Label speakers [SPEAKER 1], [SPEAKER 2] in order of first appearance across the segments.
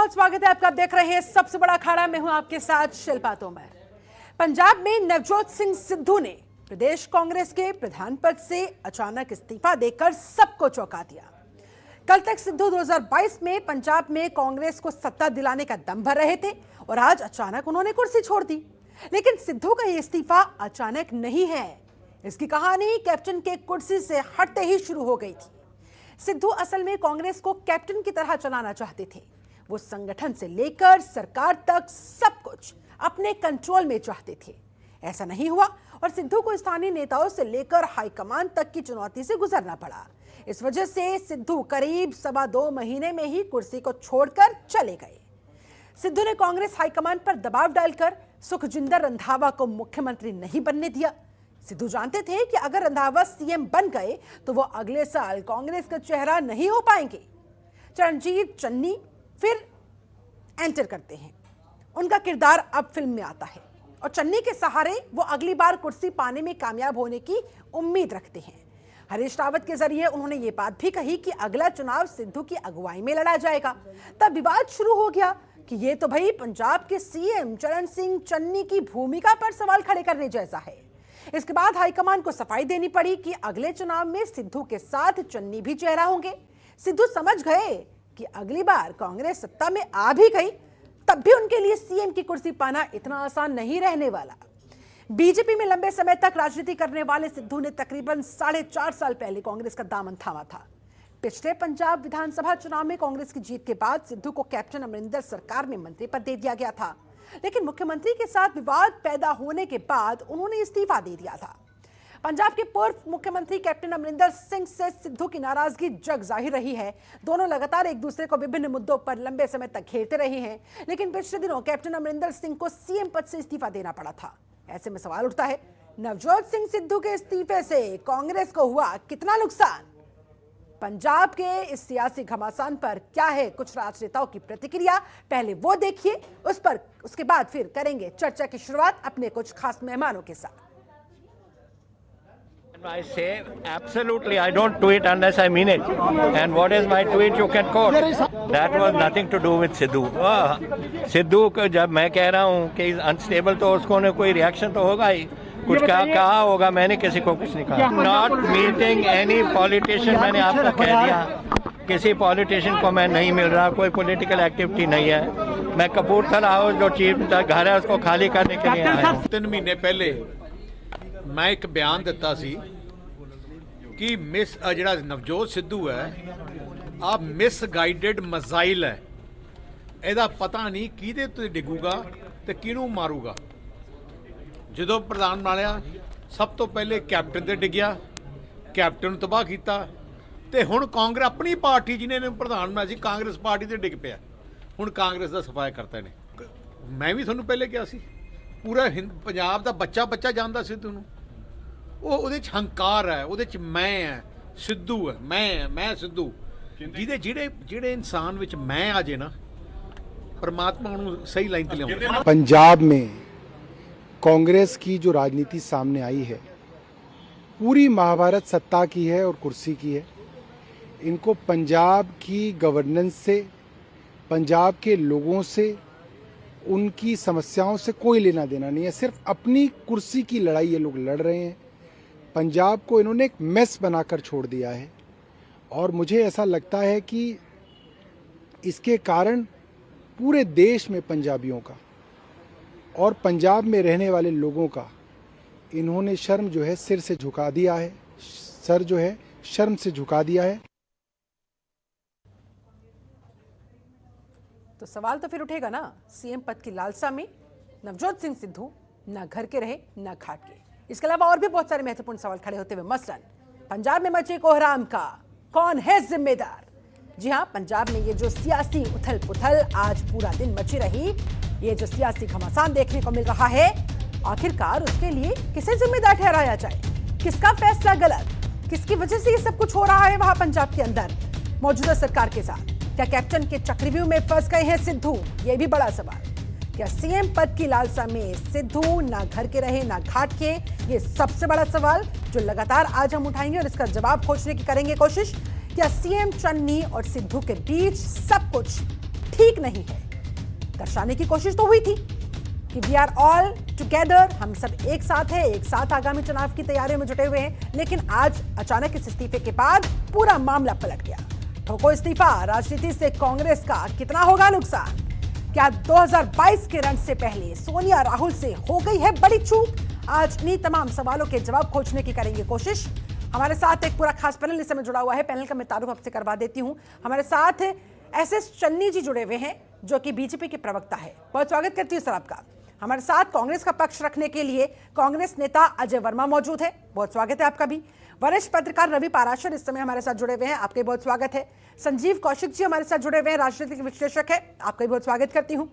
[SPEAKER 1] बहुत स्वागत है आपका। आप देख रहे हैं सबसे बड़ा अखाड़ा। मैं हूं आपके साथ शिल्पा तोमर। पंजाब में नवजोत सिंह सिद्धू ने प्रदेश कांग्रेस के प्रधान पद से अचानक इस्तीफा देकर सबको चौंका दिया। कल तक सिद्धू 2022 में पंजाब में कांग्रेस को सत्ता दिलाने का दम भर रहे थे और आज अचानक उन्होंने कुर्सी छोड़ दी। लेकिन सिद्धू का ये इस्तीफा अचानक नहीं है। इसकी कहानी कैप्टन के कुर्सी से हटते ही शुरू हो गई थी। सिद्धू असल में कांग्रेस को कैप्टन की तरह चलाना चाहते थे। वो संगठन से लेकर सरकार तक सब कुछ अपने कंट्रोल में चाहते थे। ऐसा नहीं हुआ और सिद्धू को स्थानीय नेताओं से लेकर हाईकमान तक की चुनौती से गुजरना पड़ा। इस वजह से सिद्धू करीब 2.25 महीने में ही कुर्सी को छोड़कर चले गए। सिद्धू ने कांग्रेस हाईकमान पर दबाव डालकर सुखजिंदर रंधावा को मुख्यमंत्री नहीं बनने दिया। सिद्धू जानते थे कि अगर रंधावा सीएम बन गए तो वो अगले साल कांग्रेस का चेहरा नहीं हो पाएंगे। चरणजीत चन्नी फिर एंटर करते हैं। उनका किरदार अब फिल्म में आता है और चन्नी के सहारे वो अगली बार कुर्सी पाने में कामयाब होने की उम्मीद रखते हैं। हरीश रावत के जरिए उन्होंने ये बात भी कही कि अगला चुनाव सिद्धू की अगुवाई में लड़ा जाएगा। तब विवाद शुरू हो गया कि ये तो भाई पंजाब के सीएम चरण सिंह चन्नी की भूमिका पर सवाल खड़े करने जैसा है। इसके बाद हाईकमान को सफाई देनी पड़ी कि अगले चुनाव में सिद्धू के साथ चन्नी भी चेहरा होंगे। सिद्धू समझ गए कि अगली बार कांग्रेस सत्ता में आ भी गई तब भी उनके लिए सीएम की कुर्सी पाना इतना आसान नहीं रहने वाला। बीजेपी में लंबे समय तक राजनीति करने वाले सिद्धू ने तकरीबन 4.5 साल पहले कांग्रेस का दामन थामा था। पिछले पंजाब विधानसभा चुनाव में कांग्रेस की जीत के बाद सिद्धू को कैप्टन अमरिंदर सरकार में मंत्री पद दे दिया गया था। लेकिन मुख्यमंत्री के साथ विवाद पैदा होने के बाद उन्होंने इस्तीफा दे दिया था। पंजाब के पूर्व मुख्यमंत्री कैप्टन अमरिंदर सिंह से सिद्धू की नाराजगी जग जाहिर रही है। दोनों लगातार एक दूसरे को विभिन्न मुद्दों पर लंबे समय तक घेरते रहे हैं। लेकिन पिछले दिनों कैप्टन अमरिंदर सिंह को सीएम पद से इस्तीफा देना पड़ा था। ऐसे में सवाल उठता है, नवजोत सिंह सिद्धू के इस्तीफे से कांग्रेस को हुआ कितना नुकसान? पंजाब के इस सियासी घमासान पर क्या है कुछ राजनेताओं की प्रतिक्रिया, पहले वो देखिए, उसके बाद फिर करेंगे चर्चा की शुरुआत अपने कुछ खास मेहमानों के साथ।
[SPEAKER 2] I say absolutely I don't tweet unless I mean it. And what is my tweet you can quote. That was nothing to do with Sidhu. Sidhu को जब मैं कह रहा हूँ कि अनस्टेबल तो उसको ने कोई रिएक्शन तो होगा ही। कुछ कहा होगा, मैंने किसी को कुछ नहीं कहा। नॉट मीटिंग एनी पॉलिटिशियन, मैंने आपको कह दिया किसी पॉलिटिशियन को मैं नहीं मिल रहा, कोई पॉलिटिकल एक्टिविटी नहीं है। मैं कपूरथला हाउस जो चीफ घर है उसको खाली करने के लिए आया हूं।
[SPEAKER 3] 3 महीने पहले मैं एक बयान दिता सी कि मिस ਜਿਹੜਾ ਨਵਜੋਤ ਸਿੱਧੂ ਹੈ ਆ ਮਿਸਗਾਈਡਡ ਮਜ਼ਾਈਲ ਹੈ। ਇਹਦਾ ਪਤਾ ਨਹੀਂ ਕਿਹਦੇ ਤੇ ਡਿੱਗੂਗਾ ਤੇ ਕਿਹਨੂੰ ਮਾਰੂਗਾ। ਜਦੋਂ ਪ੍ਰਧਾਨ ਬਣਿਆ ਸਭ ਤੋਂ ਪਹਿਲੇ ਕੈਪਟਨ ਤੇ ਡਿੱਗਿਆ, ਕੈਪਟਨ ਨੂੰ ਤਬਾਹ ਕੀਤਾ ਤੇ ਹੁਣ ਕਾਂਗਰਸ ਆਪਣੀ ਪਾਰਟੀ ਜਿਹਨੇ ਇਹਨੂੰ ਪ੍ਰਧਾਨ ਬਣਾਇਆ ਸੀ ਕਾਂਗਰਸ ਪਾਰਟੀ ਤੇ ਡਿੱਗ ਪਿਆ। ਹੁਣ ਕਾਂਗਰਸ ਦਾ ਸਫਾਇਆ ਕਰਤਾ ਨੇ। ਮੈਂ ਵੀ ਤੁਹਾਨੂੰ ਪਹਿਲੇ ਕਿਹਾ ਸੀ ਪੂਰਾ ਪੰਜਾਬ ਦਾ ਬੱਚਾ ਜਾਣਦਾ ਸਿੱਧੂ ਨੂੰ। ਉਹਦੇ ਚ ਹੰਕਾਰ ਹੈ, ਉਹਦੇ ਚ ਮੈਂ ਹੈ, ਸਿੱਧੂ ਹੈ, ਮੈਂ ਸਿੱਧੂ। ਜਿਹੜੇ ਇਨਸਾਨ ਵਿੱਚ ਮੈਂ ਆ ਜੇ ਨਾ परमात्मा उन्हें सही लाइन पे ले।
[SPEAKER 4] पंजाब में कांग्रेस की जो राजनीति सामने आई है पूरी महाभारत सत्ता की है और कुर्सी की है। इनको पंजाब की गवर्नेंस से, पंजाब के लोगों से, उनकी समस्याओं से कोई लेना देना नहीं है। सिर्फ अपनी कुर्सी की लड़ाई ये लोग लड़ रहे हैं। पंजाब को इन्होंने एक मेस बनाकर छोड़ दिया है और मुझे ऐसा लगता है कि इसके कारण पूरे देश में पंजाबियों का और पंजाब में रहने वाले लोगों का इन्होंने शर्म जो है सिर से झुका दिया है, सर जो है शर्म से झुका दिया है।
[SPEAKER 1] तो सवाल तो फिर उठेगा ना, सीएम पद की लालसा में नवजोत सिंह सिद्धू ना घर के रहे ना घाट के। इसके अलावा और भी बहुत सारे महत्वपूर्ण सवाल खड़े होते हुए, मसलन पंजाब में मचे कोहराम का कौन है जिम्मेदार? जी हां, पंजाब में ये जो सियासी उथल पुथल आज पूरा दिन मची रही, ये जो सियासी घमासान देखने को मिल रहा है, आखिरकार उसके लिए किसे जिम्मेदार ठहराया जाए? किसका फैसला गलत? किसकी वजह से ये सब कुछ हो रहा है वहां पंजाब के अंदर मौजूदा सरकार के साथ? क्या कैप्टन के चक्रव्यूह में फंस गए हैं सिद्धू? ये भी बड़ा सवाल। क्या सीएम पद की लालसा में सिद्धू ना घर के रहे ना घाट के? ये सबसे बड़ा सवाल जो लगातार आज हम उठाएंगे और इसका जवाब खोजने की करेंगे कोशिश। क्या सीएम चन्नी और सिद्धू के बीच सब कुछ ठीक नहीं है। दर्शाने की कोशिश तो हुई थी कि वी आर ऑल टुगेदर, हम सब एक साथ हैं, एक साथ आगामी चुनाव की तैयारियों में जुटे हुए हैं। लेकिन आज अचानक इस इस्तीफे के बाद पूरा मामला पलट गया। ठोको इस्तीफा, राजनीति से कांग्रेस का कितना होगा नुकसान? क्या 2022 के रन से पहले सोनिया राहुल से हो गई है बड़ी चूक? आज इन्हीं तमाम सवालों के जवाब खोजने की करेंगे कोशिश। हमारे साथ एक पूरा खास पैनल इस समय जुड़ा हुआ है। पैनल का मैं तारुफ आपसे करवा देती हूं। हमारे साथ एसएस चन्नी जी जुड़े हुए हैं, जो कि बीजेपी के प्रवक्ता है। बहुत स्वागत करती हूँ सर आपका। हमारे साथ कांग्रेस का पक्ष रखने के लिए कांग्रेस नेता अजय वर्मा मौजूद है। बहुत स्वागत है आपका भी। वरिष्ठ पत्रकार रवि पाराशर इस समय हमारे साथ जुड़े हुए हैं, आपका बहुत स्वागत है। संजीव कौशिक जी हमारे साथ जुड़े हुए हैं, राजनीतिक विश्लेषक है, आपका भी बहुत स्वागत करती हूं।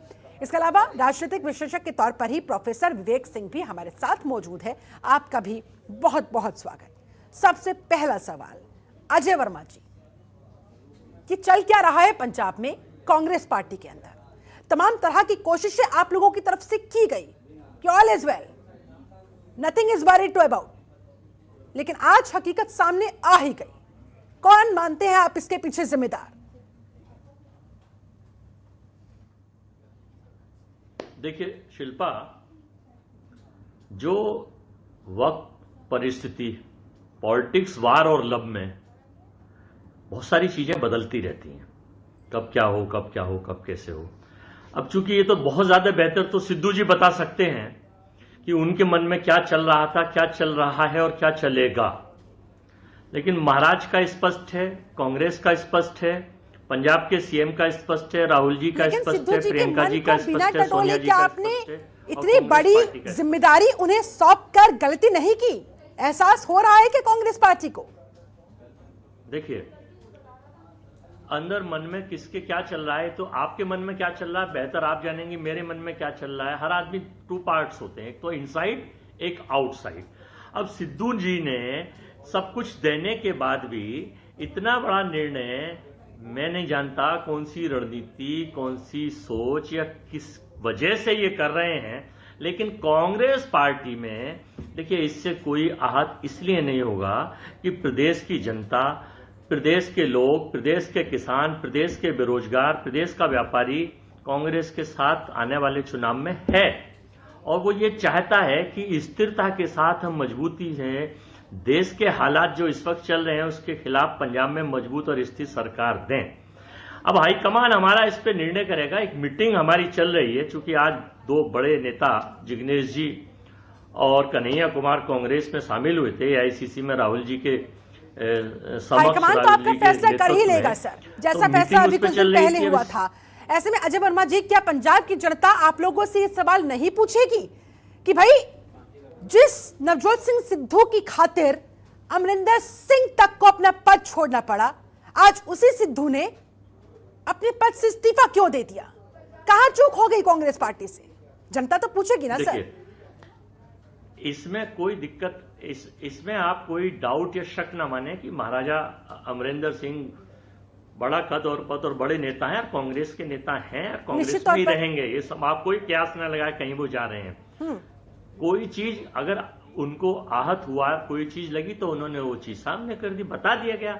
[SPEAKER 1] इसके अलावा राजनीतिक विश्लेषक के तौर पर ही प्रोफेसर विवेक सिंह भी हमारे साथ मौजूद है, आपका भी बहुत बहुत स्वागत। सबसे पहला सवाल अजय वर्मा जी, कि चल क्या रहा है पंजाब में कांग्रेस पार्टी के अंदर? तमाम तरह की कोशिशें आप लोगों की तरफ से की गई कि all is well, nothing is worried to about, लेकिन आज हकीकत सामने आ ही गई। कौन मानते हैं आप इसके पीछे जिम्मेदार?
[SPEAKER 5] देखिए शिल्पा, जो वक्त, परिस्थिति, पॉलिटिक्स, वार और लब में बहुत सारी चीजें बदलती रहती हैं। कब क्या हो, कब क्या हो, कब कैसे हो। अब चूंकि ये तो बहुत ज्यादा बेहतर तो सिद्धू जी बता सकते हैं कि उनके मन में क्या चल रहा था, क्या चल रहा है और क्या चलेगा। लेकिन महाराज का स्पष्ट है, कांग्रेस का स्पष्ट है, पंजाब के सीएम का स्पष्ट है, राहुल जी का स्पष्ट है, प्रियंका जी का स्पष्ट है, सोनिया जी का स्पष्ट है।
[SPEAKER 1] इतनी बड़ी जिम्मेदारी उन्हें सौंप कर गलती नहीं की, एहसास हो रहा है कि कांग्रेस पार्टी को?
[SPEAKER 5] देखिए, अंदर मन में किसके क्या चल रहा है, तो आपके मन में क्या चल रहा है बेहतर आप जानेंगे, मेरे मन में क्या चल रहा है। हर आदमी टू पार्ट्स होते हैं, एक तो इनसाइड, एक आउटसाइड। अब सिद्धू जी ने सब कुछ देने के बाद भी इतना बड़ा निर्णय, मैं नहीं जानता कौन सी रणनीति, कौन सी सोच या किस वजह से ये कर रहे हैं, लेकिन कांग्रेस पार्टी में देखिए इससे कोई आहत इसलिए नहीं होगा कि प्रदेश की जनता, प्रदेश के लोग, प्रदेश के किसान, प्रदेश के बेरोजगार, प्रदेश का व्यापारी कांग्रेस के साथ आने वाले चुनाव में है और वो ये चाहता है कि स्थिरता के साथ हम मजबूती से देश के हालात जो इस वक्त चल रहे हैं उसके खिलाफ पंजाब में मजबूत और स्थिर सरकार दें। अब हाईकमान हमारा इस पे निर्णय करेगा। एक मीटिंग हमारी चल रही है, चूंकि आज दो बड़े नेता जिग्नेश जी और कन्हैया कुमार कांग्रेस में शामिल हुए थे एआईसीसी में, राहुल जी के
[SPEAKER 1] हाईकमान तो आपका फैसला कर ही लेगा सर, जैसा फैसला अभी कुछ दिन पहले हुआ था। ऐसे में अजय वर्मा जी, क्या पंजाब की जनता आप लोगों से ये सवाल नहीं पूछेगी कि भाई जिस नवजोत सिंह सिद्धू की खातिर अमरिंदर सिंह तक को अपना पद छोड़ना पड़ा, आज उसी सिद्धू ने अपने पद से इस्तीफा क्यों दे दिया? कहां चूक हो गई कांग्रेस पार्टी से? जनता तो पूछेगी ना सर।
[SPEAKER 5] इसमें कोई दिक्कत, इसमें आप कोई डाउट या शक न माने कि महाराजा अमरिंदर सिंह बड़ा कद और पद और बड़े नेता हैं और कांग्रेस के नेता हैं, कांग्रेस में ही रहेंगे। ये सब आप कोई क्यास न लगाए कहीं वो जा रहे हैं। कोई चीज अगर उनको आहत हुआ, कोई चीज लगी तो उन्होंने वो चीज सामने कर दी, बता दिया गया।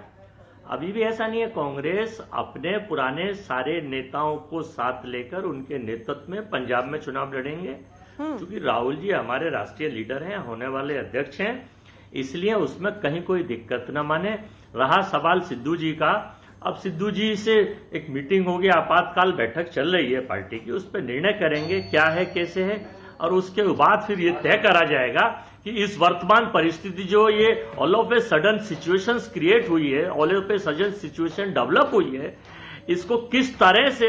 [SPEAKER 5] अभी भी ऐसा नहीं है, कांग्रेस अपने पुराने सारे नेताओं को साथ लेकर उनके नेतृत्व में पंजाब में चुनाव लड़ेंगे। क्योंकि राहुल जी हमारे राष्ट्रीय लीडर हैं, होने वाले अध्यक्ष हैं, इसलिए उसमें कहीं कोई दिक्कत न माने। रहा सवाल सिद्धू जी का, अब सिद्धू जी से एक मीटिंग होगी, आपातकाल बैठक चल रही है पार्टी की, उस पर निर्णय करेंगे क्या है कैसे है, और उसके बाद फिर ये तय करा जाएगा कि इस वर्तमान परिस्थिति जो ये all of a sudden situations create हुई है, all of a sudden situation develop हुई है, इसको किस तरह से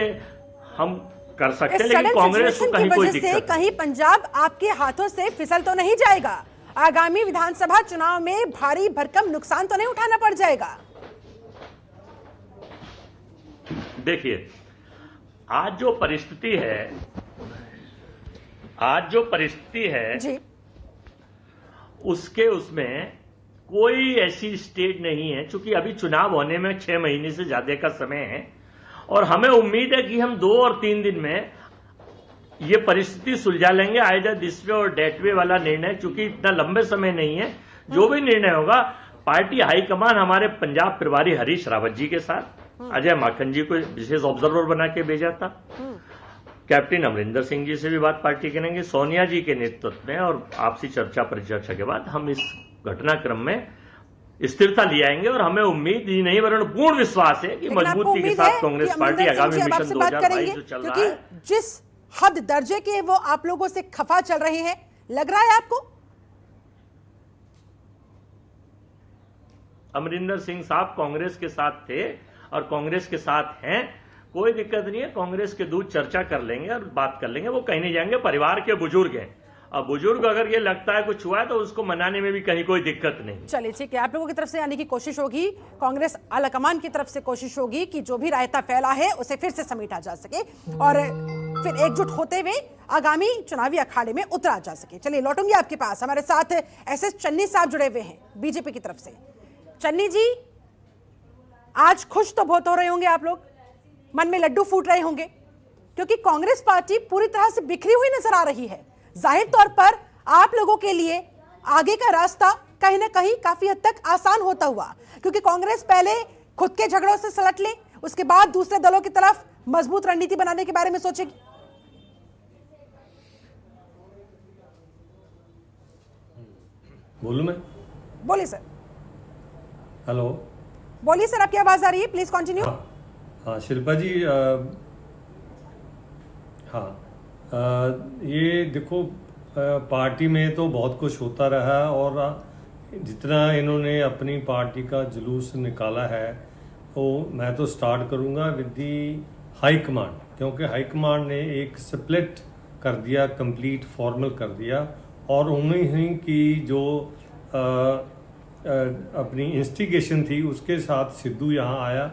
[SPEAKER 5] हम कर सकते हैं। लेकिन कांग्रेस को कहीं कोई दिक्कत नहीं।
[SPEAKER 1] कहीं पंजाब आपके हाथों से फिसल तो नहीं जाएगा? आगामी विधानसभा चुनाव में भारी भरकम नुकसान तो नहीं उठाना पड़ जाएगा?
[SPEAKER 5] देखिए, आज जो परिस्थिति है
[SPEAKER 1] जी,
[SPEAKER 5] उसमें कोई ऐसी स्टेट नहीं है, क्योंकि अभी चुनाव होने में 6 महीने से ज्यादा का समय है और हमें उम्मीद है कि हम 2 और 3 दिन में ये परिस्थिति सुलझा लेंगे। आइदर दिस वे और डेट वे वाला निर्णय, क्योंकि इतना लंबे समय नहीं है, जो भी निर्णय होगा पार्टी हाईकमान हमारे पंजाब प्रभारी हरीश रावत जी के साथ, अजय माखन जी को विशेष ऑब्जर्वर बना के भेजा था। कैप्टन अमरिंदर सिंह जी से भी बात पार्टी करेंगे, सोनिया जी के नेतृत्व में, और आपसी चर्चा परिचर्चा के बाद हम इस घटनाक्रम में स्थिरता ले आएंगे। और हमें उम्मीद ही नहीं वरन पूर्ण विश्वास है कि मजबूती के साथ कांग्रेस पार्टी आगामी मिशन 2022 जो चल रहा है,
[SPEAKER 1] जिस हद दर्जे के वो आप लोगों से खफा चल रहे हैं, लग रहा है आपको?
[SPEAKER 5] अमरिंदर सिंह साहब कांग्रेस के साथ थे और कांग्रेस के साथ हैं, कोई दिक्कत नहीं है। कांग्रेस के दूध चर्चा कर लेंगे और बात कर लेंगे, वो कहीं नहीं जाएंगे। परिवार के बुजुर्ग हैं, अब बुजुर्ग अगर ये लगता है कुछ हुआ है तो उसको मनाने में भी कहीं कोई दिक्कत नहीं।
[SPEAKER 1] चलिए ठीक है, आप लोगों की तरफ से आने की कोशिश होगी, कांग्रेस आलाकमान की तरफ से कोशिश होगी कि जो भी रायता फैला है उसे फिर से समेटा जा सके और फिर एकजुट होते हुए आगामी चुनावी अखाड़े में उतरा जा सके। चलिए लौटूंगी आपके पास, हमारे साथ एसएस चन्नी साहब जुड़े हुए हैं बीजेपी की तरफ से। चन्नी जी, आज खुश तो बहुत हो रहे होंगे आप लोग, मन में लड्डू फूट रहे होंगे, क्योंकि कांग्रेस पार्टी पूरी तरह से बिखरी हुई नजर आ रही है। जाहिर तौर पर आप लोगों के लिए आगे का रास्ता कहीं ना कहीं काफी हद तक आसान होता हुआ, क्योंकि कांग्रेस पहले खुद के झगड़ों से सलट ले, उसके बाद दूसरे दलों की तरफ मजबूत रणनीति बनाने के बारे में सोचेगी।
[SPEAKER 6] बोलूं मैं?
[SPEAKER 1] बोलिए सर।
[SPEAKER 6] हेलो,
[SPEAKER 1] बोलिए सर, आपकी आवाज आ रही है, प्लीज कंटिन्यू।
[SPEAKER 6] हाँ शिल्पा जी, ये देखो, पार्टी में तो बहुत कुछ होता रहा और जितना इन्होंने अपनी पार्टी का जुलूस निकाला है वो मैं तो स्टार्ट करूंगा विद दी हाई कमांड, क्योंकि हाई कमांड ने एक स्प्लिट कर दिया, कंप्लीट फॉर्मल कर दिया। और उन्हीं की जो अपनी इंस्टिगेशन थी उसके साथ सिद्धू यहाँ आया।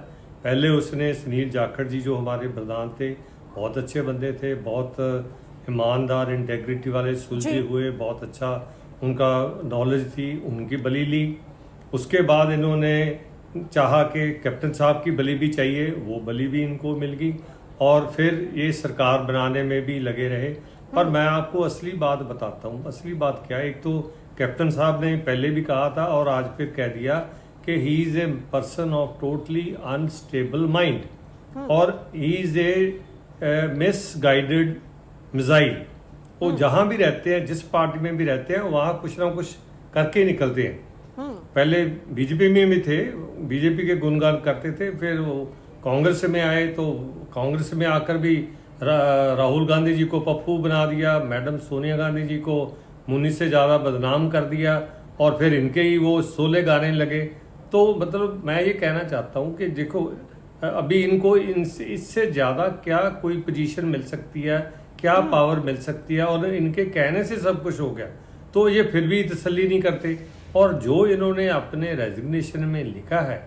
[SPEAKER 6] पहले उसने सुनील जाखड़ जी जो हमारे प्रधान थे, बहुत अच्छे बंदे थे, बहुत ईमानदार, इंटेग्रिटी वाले, सुलझे हुए, बहुत अच्छा उनका नॉलेज थी, उनकी बली ली। उसके बाद इन्होंने चाहा कि कैप्टन साहब की बली भी चाहिए, वो बली भी इनको मिल गई और फिर ये सरकार बनाने में भी लगे रहे। पर मैं आपको असली बात बताता हूँ। असली बात क्या है, एक तो कैप्टन साहब ने पहले भी कहा था और आज फिर कह दिया कि he is a person of totally unstable mind और he is a misguided missile. वो जहां भी रहते हैं, जिस पार्टी में भी रहते हैं, वहां कुछ ना कुछ करके निकलते हैं। पहले बीजेपी में भी थे, बीजेपी के गुणगान करते थे, फिर वो कांग्रेस में आए तो कांग्रेस में आकर भी राहुल गांधी जी को पप्पू बना दिया, मैडम सोनिया गांधी जी को मुन्नी से ज़्यादा बदनाम कर दिया और फिर इनके ही वो 16 गाने लगे। तो मतलब मैं ये कहना चाहता हूँ कि देखो, अभी इनको इससे ज़्यादा क्या कोई पोजीशन मिल सकती है, क्या पावर मिल सकती है, और इनके कहने से सब कुछ हो गया। तो ये फिर भी तसल्ली नहीं करते। और जो इन्होंने अपने रेजिग्नेशन में लिखा है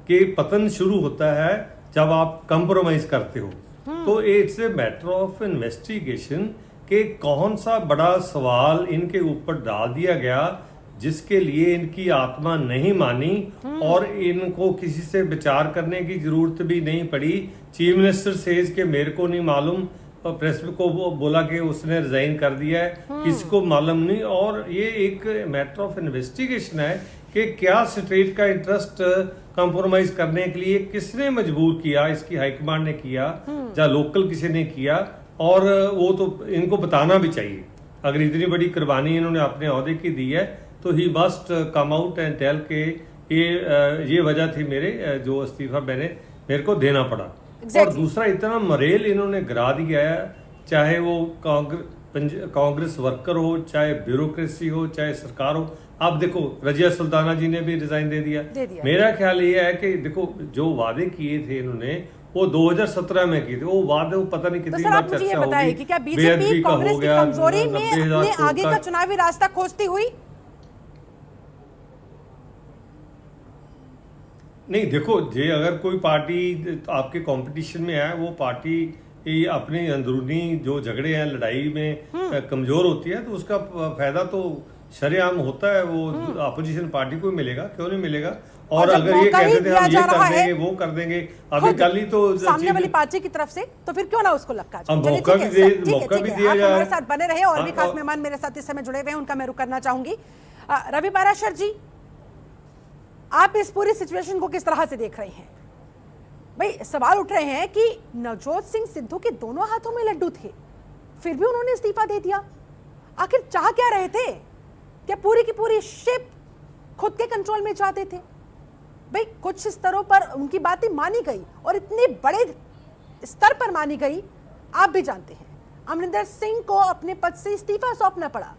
[SPEAKER 6] कि पतन शुरू होता है जब आप कंप्रोमाइज करते हो, तो it's a matter of investigation कि कौन सा बड़ा सवाल इनके ऊपर डाल दिया गया जिसके लिए इनकी आत्मा नहीं मानी और इनको किसी से विचार करने की जरूरत भी नहीं पड़ी। चीफ मिनिस्टर सेज के मेरे को नहीं मालूम, और प्रेस को वो बोला कि उसने रिजाइन कर दिया है, किसी को मालूम नहीं। और ये एक मैटर ऑफ इन्वेस्टिगेशन है कि क्या स्टेट का इंटरेस्ट कंप्रोमाइज करने के लिए किसने मजबूर किया, इसकी हाईकमांड ने किया या लोकल किसी ने किया, और वो तो इनको बताना भी चाहिए। अगर इतनी बड़ी कुर्बानी इन्होंने अपने ओहदे की दी है तो he must come out and tell के ये वजह थी मेरे जो इस्तीफा मैंने मेरे को देना पड़ा। और दूसरा, इतना मरेल इन्होंने गिरा दिया है, चाहे वो कांग्रेस वर्कर हो, चाहे ब्यूरोक्रेसी हो, चाहे सरकार हो। आप देखो, रजिया सुल्ताना जी ने भी रिजाइन दे दिया। मेरा ख्याल ये है कि देखो, जो वादे किए थे इन्होंने वो 2017 में किए थे, वो वादे वो पता नहीं कितनी बार चर्चा होगी
[SPEAKER 1] कि क्या बीजेपी कांग्रेस की कमजोरी में अपने आगे का चुनावी रास्ता खोजती हुई?
[SPEAKER 6] नहीं, देखो, जे अगर कोई पार्टी आपके कंपटीशन में है, वो पार्टी अपने अंदरूनी जो झगड़े हैं, लड़ाई में कमजोर होती है, तो उसका फायदा तो शरेआम होता है, वो अपोजिशन पार्टी को मिलेगा, क्यों नहीं मिलेगा। और अगर ये कहते थे हम ये कर देंगे, वो कर देंगे, अभी कल ही तो
[SPEAKER 1] सामने वाली पार्टी की तरफ से, तो फिर क्यों ना उसको लपका जाए।
[SPEAKER 6] मौका भी दिया जाए।
[SPEAKER 1] हमारे साथ बने रहे और भी खास मेहमान मेरे साथ इस समय जुड़े हुए हैं, उनका मैं रुख करना चाहूंगी। रवि पाराशर जी, आप इस पूरी सिचुएशन को किस तरह से देख रहे हैं? भाई सवाल उठ रहे हैं कि नवजोत सिंह सिद्धू के दोनों हाथों में लड्डू थे, फिर भी उन्होंने इस्तीफा दे दिया। आखिर चाह क्या रहे थे? क्या पूरी की पूरी शिप खुद के कंट्रोल में चाहते थे? भाई कुछ स्तरों पर उनकी बातें मानी गई और इतने बड़े स्तर पर मानी गई, आप भी जानते हैं अमरिंदर सिंह को अपने पद से इस्तीफा सौंपना पड़ा।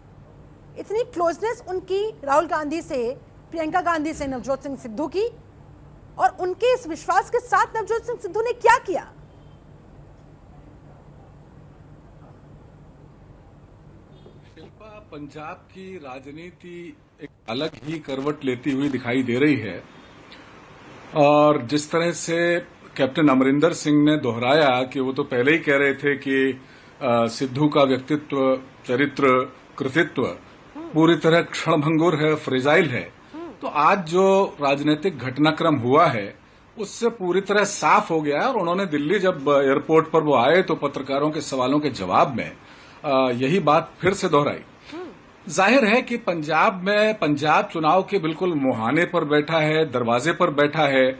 [SPEAKER 1] इतनी क्लोजनेस उनकी राहुल गांधी से, प्रियंका गांधी से नवजोत सिंह सिद्धू की, और उनके इस विश्वास के साथ नवजोत सिंह सिद्धू ने क्या किया?
[SPEAKER 7] शिल्पा, पंजाब की राजनीति एक अलग ही करवट लेती हुई दिखाई दे रही है और जिस तरह से कैप्टन अमरिंदर सिंह ने दोहराया कि वो तो पहले ही कह रहे थे कि सिद्धू का व्यक्तित्व, चरित्र, कृतित्व पूरी तरह क्षणभंगुर है, फ्रेजाइल है, तो आज जो राजनीतिक घटनाक्रम हुआ है उससे पूरी तरह साफ हो गया। और उन्होंने दिल्ली जब एयरपोर्ट पर वो आए तो पत्रकारों के सवालों के जवाब में यही बात फिर से दोहराई। जाहिर है कि पंजाब चुनाव के बिल्कुल मुहाने पर बैठा है, दरवाजे पर बैठा है,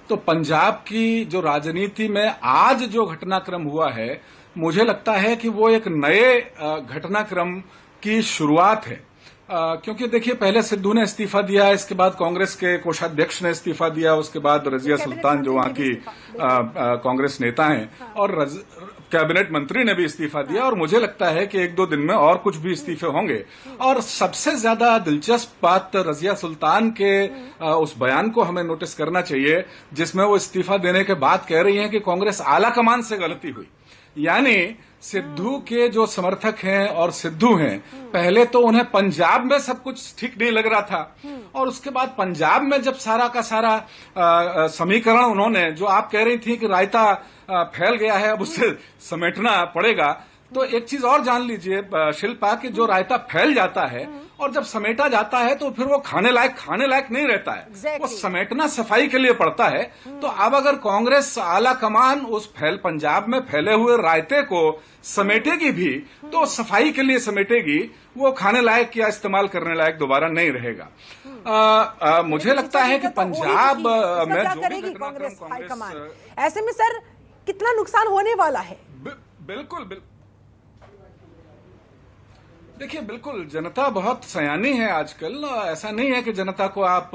[SPEAKER 7] तो पंजाब की जो राजनीति में आज जो घटनाक्रम हुआ है, मुझे लगता है कि वो एक नए घटनाक्रम की शुरुआत है। क्योंकि देखिए, पहले सिद्धू ने इस्तीफा दिया, इसके बाद कांग्रेस के कोषाध्यक्ष ने इस्तीफा दिया, उसके बाद रजिया सुल्तान जो वहां की कांग्रेस नेता हैं और कैबिनेट मंत्री ने भी इस्तीफा दिया, और मुझे लगता है कि एक दो दिन में और कुछ भी इस्तीफे होंगे। और सबसे ज्यादा दिलचस्प बात रजिया सुल्तान के उस बयान को हमें नोटिस करना चाहिए जिसमें वो इस्तीफा देने के बाद कह रही हैं कि कांग्रेस आला कमान से गलती हुई। यानी सिद्धू के जो समर्थक हैं और सिद्धू हैं, पहले तो उन्हें पंजाब में सब कुछ ठीक नहीं लग रहा था, और उसके बाद पंजाब में जब सारा का सारा समीकरण उन्होंने, जो आप कह रही थी कि रायता फैल गया है अब उसे समेटना पड़ेगा, तो एक चीज और जान लीजिए शिल्पा, कि जो रायता फैल जाता है और जब समेटा जाता है तो फिर वो खाने लायक नहीं रहता है। वो समेटना सफाई के लिए पड़ता है। तो अब अगर कांग्रेस आला कमान उस पंजाब में फैले हुए रायते को समेटेगी भी तो सफाई के लिए समेटेगी, वो खाने लायक या इस्तेमाल करने लायक दोबारा नहीं रहेगा। मुझे लगता है कि पंजाब में जो भी
[SPEAKER 1] कांग्रेस हाईकमान, ऐसे में सर कितना नुकसान होने वाला है?
[SPEAKER 7] बिल्कुल देखिए, बिल्कुल जनता बहुत सयानी है आजकल। ऐसा नहीं है कि जनता को आप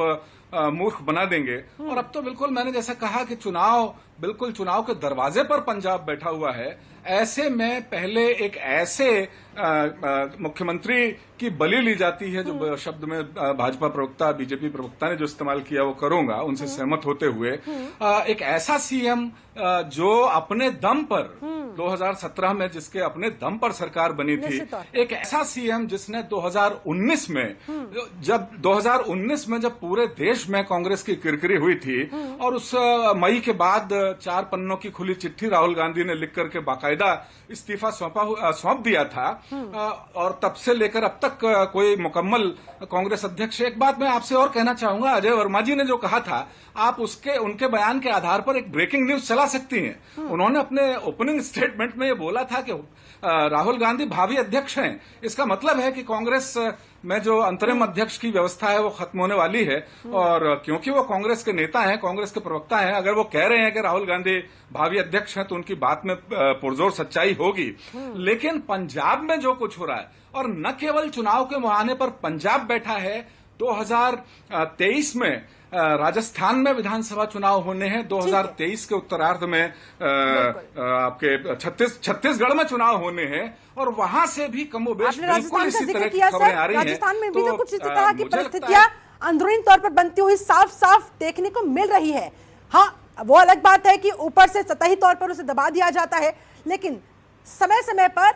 [SPEAKER 7] मूर्ख बना देंगे। और अब तो बिल्कुल मैंने जैसा कहा कि चुनाव के दरवाजे पर पंजाब बैठा हुआ है। ऐसे में पहले एक ऐसे मुख्यमंत्री की बलि ली जाती है, जो शब्द में भाजपा प्रवक्ता, बीजेपी प्रवक्ता ने जो इस्तेमाल किया वो करूंगा उनसे सहमत होते हुए, एक ऐसा सीएम जो अपने दम पर 2017 में जिसके अपने दम पर सरकार बनी थी, एक ऐसा सीएम जिसने 2019 में जब पूरे देश में कांग्रेस की किरकिरी हुई थी और उस मई के बाद 4 पन्नों की खुली चिट्ठी राहुल गांधी ने लिख करके बाकायदा इस्तीफा सौंप दिया था, और तब से लेकर अब तक कोई मुकम्मल कांग्रेस अध्यक्ष। एक बात मैं आपसे और कहना चाहूंगा, अजय वर्मा जी ने जो कहा था, आप उनके बयान के आधार पर एक ब्रेकिंग न्यूज चला सकती हैं। उन्होंने अपने ओपनिंग स्टेटमेंट में ये बोला था कि राहुल गांधी भावी अध्यक्ष हैं। इसका मतलब है कि कांग्रेस में जो अंतरिम अध्यक्ष की व्यवस्था है वो खत्म होने वाली है, और क्योंकि वो कांग्रेस के नेता हैं, कांग्रेस के प्रवक्ता हैं, अगर वो कह रहे हैं कि राहुल गांधी भावी अध्यक्ष हैं तो उनकी बात में पुरजोर सच्चाई होगी। लेकिन पंजाब में जो कुछ हो रहा है, और न केवल चुनाव के मुहाने पर पंजाब बैठा है, 2023 में राजस्थान में विधानसभा चुनाव होने हैं, 2023 के उत्तरार्ध में आपके छत्तीसगढ़ में चुनाव होने हैं, और वहां से भी कमोबेश बिल्कुल इसी तरह की खबरें आ रही हैं।
[SPEAKER 1] राजस्थान में भी तो कुछ इसी तरह की परिस्थितियां अंदरूनी तौर पर बनती हुई साफ देखने को मिल रही है। हाँ, वो अलग बात है कि ऊपर से सतही तौर पर उसे दबा दिया जाता है, लेकिन समय समय पर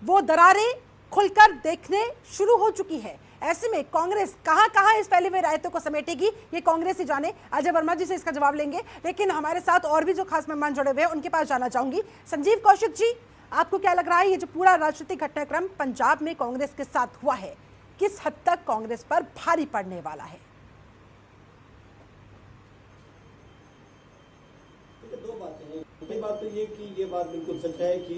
[SPEAKER 1] वो दरारें खुलकर देखने शुरू हो चुकी है। ऐसे में कांग्रेस कहां इस फैले हुए रायतों को समेटेगी, ये कांग्रेस ही जाने। अजय वर्मा जी से इसका जवाब लेंगे, लेकिन हमारे साथ और भी जो खास मेहमान जुड़े हुए हैं उनके पास जाना चाहूंगी। संजीव कौशिक जी, आपको क्या लग रहा है, ये जो पूरा राजनीतिक घटनाक्रम पंजाब में कांग्रेस के साथ हुआ है, किस हद तक कांग्रेस पर भारी पड़ने वाला है?
[SPEAKER 8] दो बातें हैं। पहली बात तो ये कि ये बात बिल्कुल सच है कि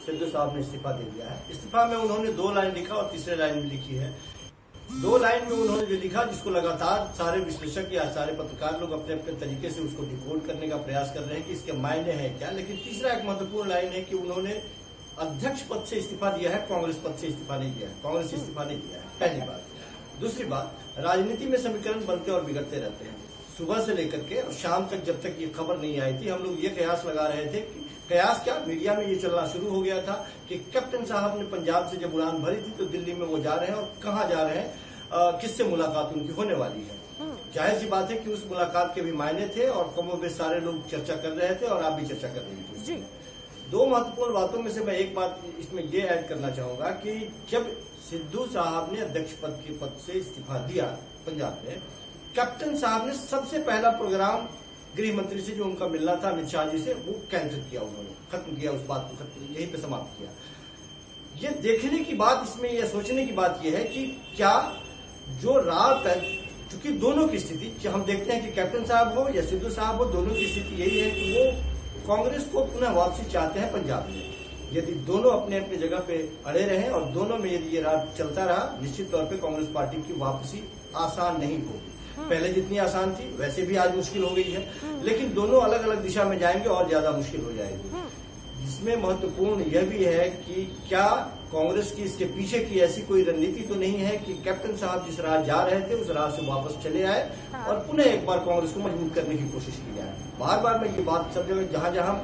[SPEAKER 8] सिद्धू साहब ने इस्तीफा दे दिया है। इस्तीफा में उन्होंने 2 लाइन लिखा और तीसरी लाइन भी लिखी है दो लाइन में उन्होंने जो लिखा, जिसको लगातार सारे विश्लेषक या सारे पत्रकार लोग अपने अपने तरीके से उसको डिकोड करने का प्रयास कर रहे हैं कि इसके मायने हैं क्या। लेकिन तीसरा एक महत्वपूर्ण लाइन है कि उन्होंने अध्यक्ष पद से इस्तीफा दिया है, कांग्रेस पद से इस्तीफा नहीं दिया है, कांग्रेस से इस्तीफा नहीं दिया है, पहली बात। दूसरी बात, राजनीति में समीकरण बनते और बिगड़ते रहते हैं। सुबह से लेकर के और शाम तक, जब तक ये खबर नहीं आई थी, हम लोग ये कयास लगा रहे थे कि कयास क्या, मीडिया में ये चलना शुरू हो गया था कि कैप्टन साहब ने पंजाब से जब उड़ान भरी थी तो दिल्ली में वो जा रहे हैं और कहाँ जा रहे हैं, किससे मुलाकात उनकी होने वाली है। जाहिर सी बात है कि उस मुलाकात के भी मायने थे और कमोबेश सारे लोग चर्चा कर रहे थे और आप भी चर्चा कर रही थी। दो महत्वपूर्ण बातों में से मैं एक बात इसमें ये ऐड करना चाहूंगा कि जब सिद्धू साहब ने अध्यक्ष पद से इस्तीफा दिया पंजाब में, कैप्टन साहब ने सबसे पहला प्रोग्राम गृह मंत्री से जो उनका मिलना था अमित शाह जी से, वो कैंसिल किया, उन्होंने खत्म किया उस बात को, यहीं पे समाप्त किया। ये देखने की बात इसमें, यह सोचने की बात यह है कि क्या जो रात है, चूंकि दोनों की स्थिति हम देखते हैं कि कैप्टन साहब हो या सिद्धू साहब हो, दोनों की स्थिति यही है कि वो कांग्रेस को पुनः वापसी चाहते हैं पंजाब में। यदि दोनों अपने अपनी जगह पे अड़े रहे और दोनों में यदि ये रात चलता रहा, निश्चित तौर पे कांग्रेस पार्टी की वापसी आसान नहीं होगी। पहले जितनी आसान थी वैसे भी आज मुश्किल हो गई है, लेकिन दोनों अलग अलग दिशा में जाएंगे और ज्यादा मुश्किल हो जाएगी। इसमें महत्वपूर्ण यह भी है कि क्या कांग्रेस की इसके पीछे की ऐसी कोई रणनीति तो नहीं है कि कैप्टन साहब जिस राह जा रहे थे उस राह से वापस चले आए और पुनः एक बार कांग्रेस को मजबूत करने की कोशिश की जाए। बार बार मैं ये बात सब जगह जहां जहां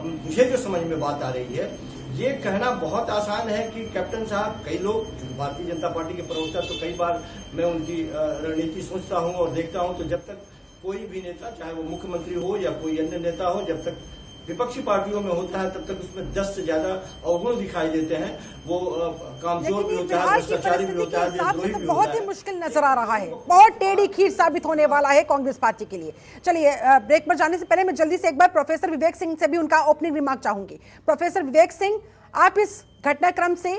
[SPEAKER 8] मुझे जो समझ में बात आ रही है, ये कहना बहुत आसान है कि कैप्टन साहब, कई लोग भारतीय जनता पार्टी के प्रवक्ता, तो कई बार मैं उनकी रणनीति सोचता हूं और देखता हूं, तो जब तक कोई भी नेता, चाहे वो मुख्यमंत्री हो या कोई अन्य नेता हो, जब तक विपक्षी पार्टियों में होता है तब तक उसमें 10 से ज्यादा अवगुण दिखाई देते हैं। वो कामचोर भी होता है, भ्रष्टाचारी भी होता है, देशद्रोही भी
[SPEAKER 1] बहुत
[SPEAKER 8] होता
[SPEAKER 1] ही
[SPEAKER 8] है।
[SPEAKER 1] मुश्किल नजर आ रहा है, बहुत टेढ़ी खीर साबित होने वाला है कांग्रेस पार्टी के लिए। चलिए, ब्रेक पर जाने से पहले मैं जल्दी से एक बार प्रोफेसर विवेक सिंह से भी उनका ओपनिंग रिमार्क चाहूंगी। प्रोफेसर विवेक सिंह, आप इस घटनाक्रम से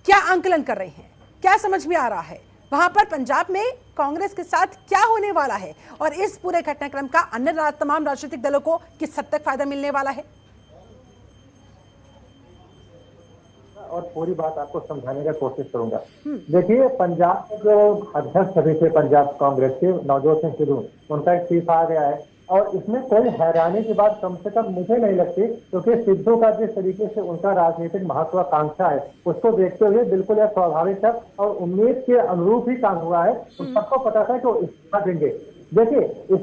[SPEAKER 1] क्या आंकलन कर रहे हैं, क्या समझ में आ रहा है, वहां पर पंजाब में कांग्रेस के साथ क्या होने वाला है और इस पूरे घटनाक्रम का अन्य तमाम राजनीतिक दलों को किस हद तक फायदा मिलने वाला है?
[SPEAKER 9] और पूरी बात आपको समझाने का कोशिश करूंगा। देखिए, पंजाब के जो अध्यक्ष अभी थे पंजाब कांग्रेस के, नवजोत सिंह सिद्धू, उनका इस्तीफा आ गया है और इसमें कोई हैरानी की बात कम से कम मुझे नहीं लगती, क्योंकि सिद्धू का जिस तरीके से उनका राजनीतिक महत्वाकांक्षा है उसको देखते हुए बिल्कुल यह स्वाभाविक था और उम्मीद के अनुरूप ही काम हुआ है। उन सबको पता था कि वो इस्तीफा देंगे। देखिए, इस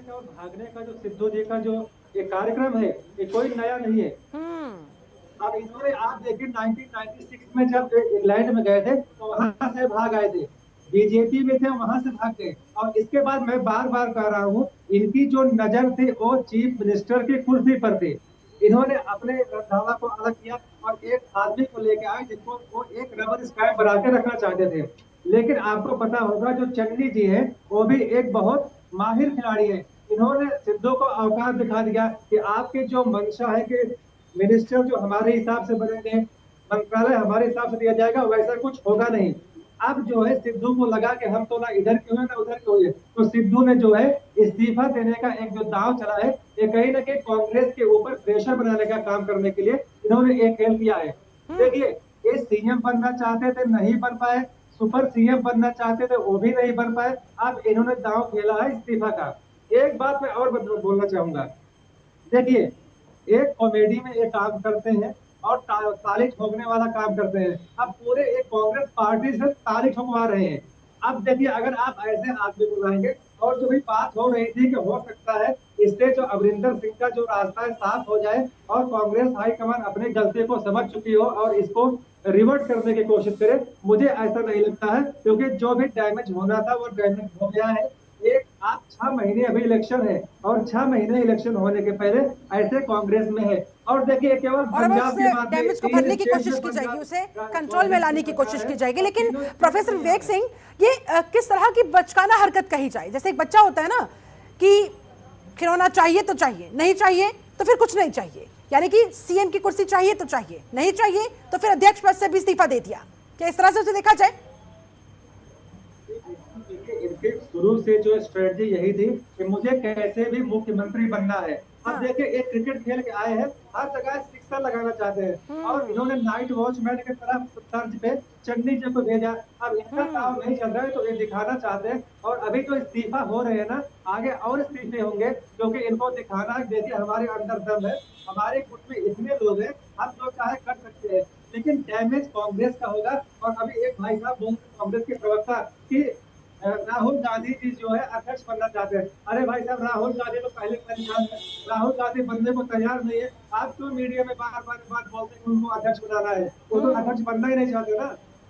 [SPEAKER 9] भागने का जो सिद्धू जी का जो ये कार्यक्रम है, ये कोई नया नहीं है। अब इन्होंने, आप देखिए 1996 में जब इंग्लैंड में गए थे तो वहां से भाग आए थे, बीजेपी में थे, वहां से भाग गए। और इसके बाद मैं बार बार कह रहा हूँ, इनकी जो नजर थी वो चीफ मिनिस्टर की कुर्सी पर थी। इन्होंने अपने रंधावा को अलग किया और एक आदमी को लेके आए जिसको वो एक रबर स्टैम्प बना के रखना चाहते थे। लेकिन आपको पता होगा जो चन्नी जी है वो भी एक बहुत माहिर खिलाड़ी है। इन्होंने सिद्धू को अवकाश दिखा दिया कि आपकी जो मंशा है कि मिनिस्टर जो हमारे हिसाब से बनेंगे, मंत्रालय हमारे हिसाब से दिया जाएगा, वैसा कुछ होगा नहीं। अब जो है सिद्धू को लगा कि हम तो ना इधर के हुए ना उधर के हुए, तो सिद्धू ने जो है इस्तीफा देने का एक जो दांव चला है, ये कहीं ना कहीं कांग्रेस के ऊपर प्रेशर बनाने का काम करने के लिए इन्होंने एक खेल किया है। देखिए, ये सीएम बनना चाहते थे, नहीं बन पाए, सुपर सीएम बनना चाहते थे, वो भी नहीं बन पाए। अब इन्होंने दांव खेला है इस्तीफा का। एक बात मैं और बोलना चाहूंगा, देखिए, एक कॉमेडी में एक काम करते हैं और ताली ठोकने वाला काम करते हैं। अब पूरे एक कांग्रेस पार्टी से ताली ठोकवा रहे हैं। अब देखिए, अगर आप ऐसे आदमी बुलाएंगे, और जो भी बात हो रही थी कि हो सकता है इससे जो अमरिंदर सिंह का जो रास्ता है साफ हो जाए और कांग्रेस हाईकमान अपनी गलती को समझ चुकी हो और इसको रिवर्ट करने की कोशिश करे, मुझे ऐसा नहीं लगता है, क्योंकि जो भी डैमेज होना था वो डैमेज हो गया है। एक आप 6 महीने अभी इलेक्शन है और 6 महीने इलेक्शन होने के पहले ऐसे कांग्रेस में है। और देखिए, केवल पंजाब की बात
[SPEAKER 1] डैमेज को भरने की कोशिश की जाएगी, उसे कंट्रोल में लाने की कोशिश की जाएगी। लेकिन प्रोफेसर विवेक सिंह, ये किस तरह की बचकाना हरकत कही जाए? जैसे एक बच्चा होता है ना कि खिलौना चाहिए तो चाहिए, नहीं चाहिए तो फिर कुछ नहीं चाहिए, यानी कि सीएम की कुर्सी चाहिए तो चाहिए, नहीं चाहिए तो फिर अध्यक्ष पद से भी इस्तीफा दे दिया। क्या इस तरह से उसे देखा जाए?
[SPEAKER 9] इनके शुरू से जो स्ट्रेटजी यही थी कि मुझे कैसे भी मुख्यमंत्री बनना है। अब देखिए एक क्रिकेट खेल के आए हैं, हर जगह सिक्सर लगाना चाहते हैं और इन्होंने नाइट वॉचमैन की तरह तर्ज पे चन्नी जी को भेजा। अब इनका काम नहीं चल रहा है तो ये दिखाना चाहते हैं और अभी तो इस्तीफा हो रहे हैं ना, आगे और इस्तीफे होंगे क्योंकि इनको दिखाना है देखिए हमारे अंदर दम है, हमारे गुट में इतने लोग हैं, हम जो चाहे कर सकते हैं, लेकिन डैमेज कांग्रेस का होगा। और अभी एक भाई साहब बोल कांग्रेस के प्रवक्ता की राहुल गांधी जी जो है अध्यक्ष बनना चाहते हैं। अरे भाई साहब राहुल गांधी तो पहले परेशान है, राहुल गांधी बनने को तैयार नहीं है। आप क्यों मीडिया में बार बार बात बोलते हैं कि उनको अध्यक्ष बनाना है, वो तो अध्यक्ष बनना ही नहीं चाहते ना।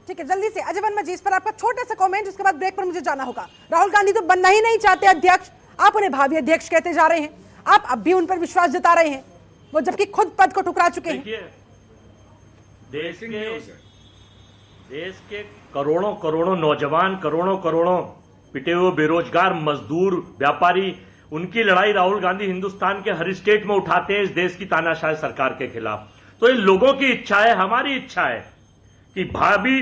[SPEAKER 1] ठीक है, जल्दी से अजय वर्मा जी इस पर आपका छोटा सा कमेंट, उसके बाद ब्रेक पर मुझे जाना होगा। राहुल गांधी तो बनना ही नहीं चाहते अध्यक्ष, आप उन्हें भावी अध्यक्ष कहते जा रहे हैं, आप अब भी उन पर विश्वास जता रहे हैं, वो जबकि खुद पद को ठुकरा चुके हैं।
[SPEAKER 5] देश के करोड़ों करोड़ों नौजवान, करोड़ों करोड़ों पिटे हुए बेरोजगार मजदूर, व्यापारी, उनकी लड़ाई राहुल गांधी हिंदुस्तान के हर स्टेट में उठाते हैं इस देश की तानाशाह सरकार के खिलाफ। तो इन लोगों की इच्छा है, हमारी इच्छा है कि भाभी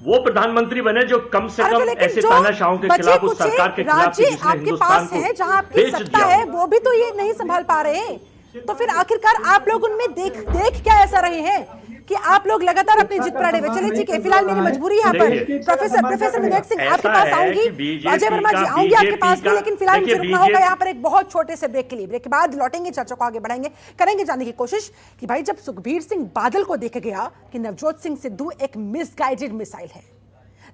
[SPEAKER 5] वो प्रधानमंत्री बने जो कम से कम ऐसे तानाशाहों के खिलाफ, उस सरकार के खिलाफ जिसने हिंदुस्तान को
[SPEAKER 1] जहां आपकी सत्ता है वो भी तो ये नहीं संभाल पा रहे हैं। तो फिर आखिरकार आप लोग उनमें देख क्या ऐसा रहे हैं कि आप लोग लगातार अपनी जिद पर अड़े हुए। चलिए ठीक है, फिलहाल मेरी मजबूरी है यहाँ पर प्रोफेसर विवेक सिंह आपके पास आऊंगी, अजय वर्मा जी आऊंगी आपके पास में, लेकिन फिलहाल मुझे रुकना होगा यहाँ पर एक बहुत छोटे से ब्रेक के लिए। ब्रेक के बाद लौटेंगे, चर्चा को आगे बढ़ाएंगे, करेंगे जानने की कोशिश कि भाई जब सुखबीर सिंह बादल को देखा गया कि नवजोत सिंह सिद्धू एक मिसगाइडेड मिसाइल है,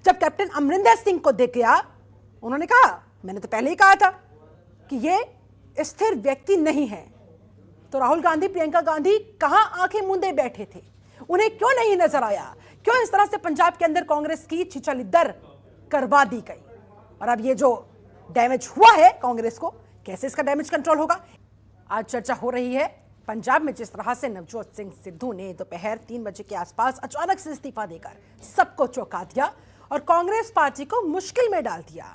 [SPEAKER 1] जब कैप्टन अमरिंदर सिंह को देख गया, उन्होंने कहा, मैंने तो पहले ही कहा था कि ये स्थिर व्यक्ति नहीं है, तो राहुल गांधी, प्रियंका गांधी कहां आंखें मूंदे बैठे थे, उन्हें क्यों नहीं नजर आया, क्यों इस तरह से पंजाब के अंदर कांग्रेस की छिछलिद्दर करवा दी गई। और अब ये जो डैमेज हुआ है कांग्रेस को, कैसे इसका डैमेज कंट्रोल होगा, आज चर्चा हो रही है। पंजाब में जिस तरह से नवजोत सिंह सिद्धू ने दोपहर 3 बजे के आसपास अचानक से इस्तीफा देकर सबको चौंका दिया और कांग्रेस पार्टी को मुश्किल में डाल दिया,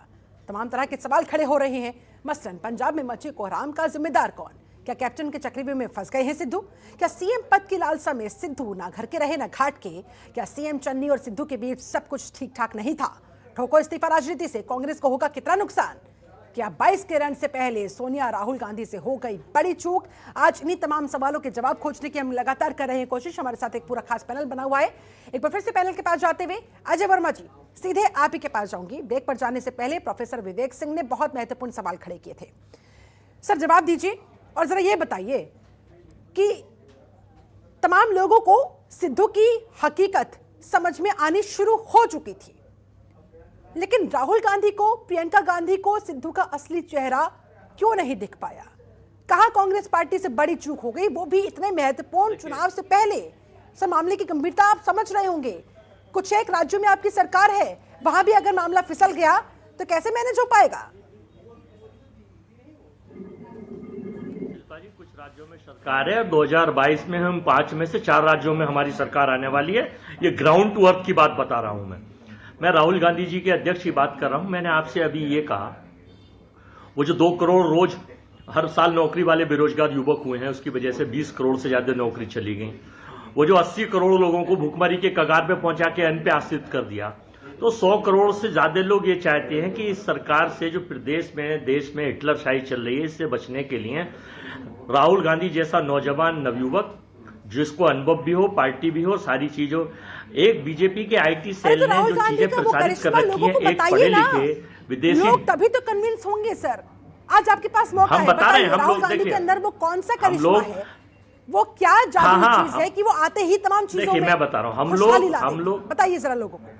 [SPEAKER 1] तमाम तरह के सवाल खड़े हो रहे हैं। मसलन पंजाब में मचे कोहराम का जिम्मेदार कौन? क्या कैप्टन के चक्रव्यूह में फंस गए हैं सिद्धू? क्या सीएम पद की लालसा में सिद्धू ना घर के रहे ना घाट के? क्या सीएम चन्नी और सिद्धू के बीच सब कुछ ठीक ठाक नहीं था? ठोको इस्तीफा राजनीति से कांग्रेस को होगा कितना नुकसान? क्या 22 के रन से पहले सोनिया राहुल गांधी से हो गई बड़ी चूक? आज इन्हीं तमाम सवालों के जवाब खोजने की हम लगातार कर रहे हैं कोशिश। हमारे साथ एक पूरा खास पैनल बना हुआ है। एक बार फिर से पैनल के पास जाते हुए अजय वर्मा जी, सीधे आप ही के पास जाऊंगी। ब्रेक पर जाने से पहले प्रोफेसर विवेक सिंह ने बहुत महत्वपूर्ण सवाल खड़े किए थे, सर जवाब दीजिए और जरा ये बताइए कि तमाम लोगों को सिद्धू की हकीकत समझ में आनी शुरू हो चुकी थी, लेकिन राहुल गांधी को, प्रियंका गांधी को सिद्धू का असली चेहरा क्यों नहीं दिख पाया? कहां कांग्रेस पार्टी से बड़ी चूक हो गई, वो भी इतने महत्वपूर्ण चुनाव से पहले? सर मामले की गंभीरता आप समझ रहे होंगे, कुछ एक राज्यों में आपकी सरकार है, वहां भी अगर मामला फिसल गया तो कैसे मैनेज हो पाएगा?
[SPEAKER 5] कुछ राज्यों में सरकार है और 2022 में हम 5 में से 4 राज्यों में हमारी सरकार आने वाली है। ये ग्राउंड टू अर्थ की बात बता रहा हूं मैं राहुल गांधी जी के अध्यक्ष की बात कर रहा हूं। मैंने आपसे अभी ये कहा, वो जो 2 करोड़ रोज हर साल नौकरी वाले बेरोजगार युवक हुए हैं, उसकी वजह से 20 करोड़ से ज्यादा नौकरी चली गई। वो जो 80 करोड़ लोगों को भूखमरी के कगार पे पहुंचा के अन्न पे आश्रित कर दिया, तो 100 करोड़ से ज्यादा लोग ये चाहते हैं कि इस सरकार से जो प्रदेश में, देश में हिटलरशाही चल रही है, इससे बचने के लिए राहुल गांधी जैसा नौजवान नवयुवक जिसको अनुभव भी हो, पार्टी भी हो, सारी चीजों, एक बीजेपी के आईटी सेल ने जो चीजें प्रसारित कर रखी है, एक पढ़े लिखे विदेशी
[SPEAKER 1] लोग तभी तो कन्विंस होंगे। सर आज आपके पास मौका है,
[SPEAKER 5] बता रहे हैं हम लोग,
[SPEAKER 1] गांधी के अंदर वो कौन सा करिश्मा है, वो क्या जादुई चीज है कि वो आते ही तमाम चीजों में,
[SPEAKER 5] मैं बता रहा हूँ, हम लोग
[SPEAKER 1] बताइए जरा लोगों को।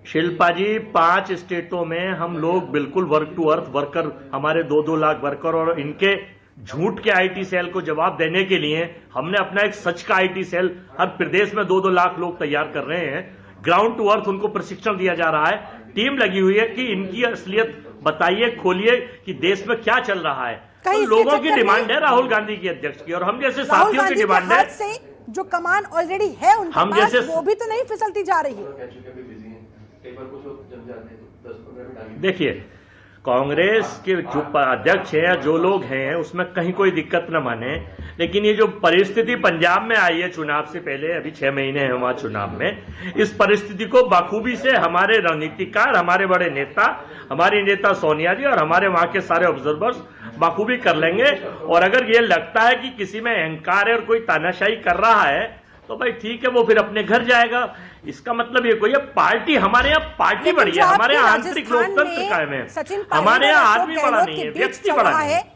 [SPEAKER 5] शिल्पा जी, 5 स्टेटों में हम लोग बिल्कुल वर्क टू अर्थ वर्कर, हमारे 2-2 लाख वर्कर, और इनके झूठ के आईटी सेल को जवाब देने के लिए हमने अपना एक सच का आईटी सेल हर प्रदेश में 2-2 लाख लोग तैयार कर रहे हैं। ग्राउंड टू अर्थ उनको प्रशिक्षण दिया जा रहा है, टीम लगी हुई है कि इनकी असलियत बताइए, खोलिए कि देश में क्या चल रहा है। तो लोगों की डिमांड है राहुल गांधी की अध्यक्ष की, और हम जैसे साथियों की डिमांड है,
[SPEAKER 1] जो कमान ऑलरेडी है उनके
[SPEAKER 5] हम
[SPEAKER 1] पास,
[SPEAKER 5] जैसे
[SPEAKER 1] वो भी तो नहीं फिसलती जा रही है।
[SPEAKER 5] देखिए, कांग्रेस के जो अध्यक्ष हैं या जो लोग हैं उसमें कहीं कोई दिक्कत न माने, लेकिन ये जो परिस्थिति पंजाब में आई है चुनाव से पहले, अभी 6 महीने हैं वहां चुनाव में, इस परिस्थिति को बखूबी से हमारे रणनीतिकार, हमारे बड़े नेता, हमारी नेता सोनिया जी और हमारे वहां के सारे ऑब्जर्वर्स बाखूबी कर लेंगे। और अगर ये लगता है कि किसी में अहंकार है और कोई तानाशाही कर रहा है तो भाई ठीक है, वो फिर अपने घर जाएगा। इसका मतलब ये कोई है पार्टी, हमारे यहाँ पार्टी
[SPEAKER 1] लेकिन
[SPEAKER 5] बड़ी
[SPEAKER 1] जो
[SPEAKER 5] है, हमारे यहाँ
[SPEAKER 1] आपके
[SPEAKER 5] आंतरिक
[SPEAKER 1] राजस्थान
[SPEAKER 5] लोकतंत्र
[SPEAKER 1] में
[SPEAKER 5] कायम है,
[SPEAKER 1] सचिन पायलट
[SPEAKER 5] हमारे यहाँ
[SPEAKER 1] और
[SPEAKER 5] आदमी
[SPEAKER 1] अशोक
[SPEAKER 5] बड़ा
[SPEAKER 1] गहलोत
[SPEAKER 5] नहीं
[SPEAKER 1] के
[SPEAKER 5] है,
[SPEAKER 1] बीच
[SPEAKER 5] व्यक्ति
[SPEAKER 1] चल
[SPEAKER 5] बड़ा
[SPEAKER 1] रहा
[SPEAKER 5] नहीं
[SPEAKER 1] है,
[SPEAKER 5] है।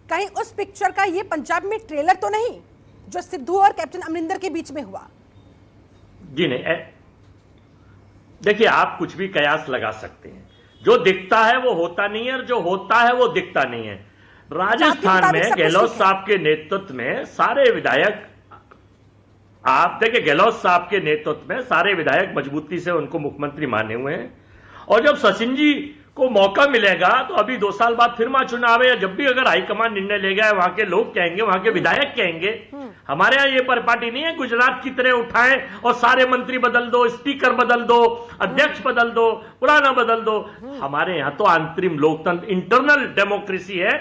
[SPEAKER 1] कहीं उस पिक्चर का ये पंजाब में ट्रेलर तो नहीं जो सिद्धू और कैप्टन अमरिंदर के बीच में हुआ?
[SPEAKER 5] जी नहीं, देखिए आप कुछ भी कयास लगा सकते हैं, जो दिखता है वो होता नहीं है और जो होता है वो दिखता नहीं है। राजस्थान में गहलोत साहब के नेतृत्व में सारे विधायक, आप देखिए गहलोत साहब के नेतृत्व में सारे विधायक मजबूती से उनको मुख्यमंत्री माने हुए हैं। और जब सचिन जी को मौका मिलेगा तो अभी 2 साल बाद फिर चुनाव है, या जब भी अगर हाईकमान निर्णय लेगा, वहां के लोग कहेंगे, वहां के विधायक कहेंगे। हमारे यहाँ ये पार्टी नहीं है गुजरात की तरह उठाएं और सारे मंत्री बदल दो, स्पीकर बदल दो, अध्यक्ष बदल दो, पुराना बदल दो। हमारे यहाँ तो आंतरिक लोकतंत्र, इंटरनल डेमोक्रेसी है।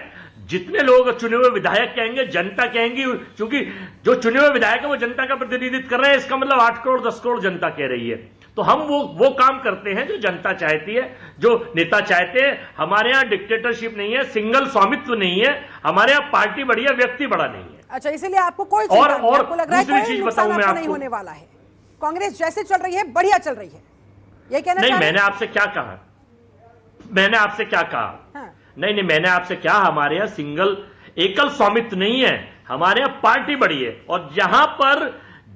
[SPEAKER 5] जितने लोग चुने हुए विधायक कहेंगे, जनता कहेंगी, क्योंकि जो चुने हुए विधायक है वो जनता का प्रतिनिधित्व कर रहे हैं, इसका मतलब 8 करोड़ 10 करोड़ जनता कह रही है। तो हम वो काम करते हैं जो जनता चाहती है, जो नेता चाहते हैं। हमारे यहाँ डिक्टेटरशिप नहीं है, सिंगल स्वामित्व नहीं है, हमारे यहाँ पार्टी बड़ी है, व्यक्ति बड़ा नहीं है।
[SPEAKER 1] अच्छा, इसीलिए आपको कोई चिंता नहीं, आपको लग रहा है
[SPEAKER 5] दूसरी
[SPEAKER 1] कोई
[SPEAKER 5] चीज
[SPEAKER 1] नुकसान
[SPEAKER 5] बताऊं मैं
[SPEAKER 1] आपको नहीं
[SPEAKER 5] आपको,
[SPEAKER 1] होने वाला है, कांग्रेस जैसे चल रही है बढ़िया चल रही है, ये कहना
[SPEAKER 5] नहीं।
[SPEAKER 1] चाह रहे हैं?
[SPEAKER 5] मैंने आपसे क्या कहा, मैंने आपसे क्या कहा?
[SPEAKER 1] हाँ।
[SPEAKER 5] नहीं, मैंने आपसे क्या, हमारे यहाँ सिंगल एकल स्वामित्व नहीं है, हमारे यहाँ पार्टी बड़ी है। और जहां पर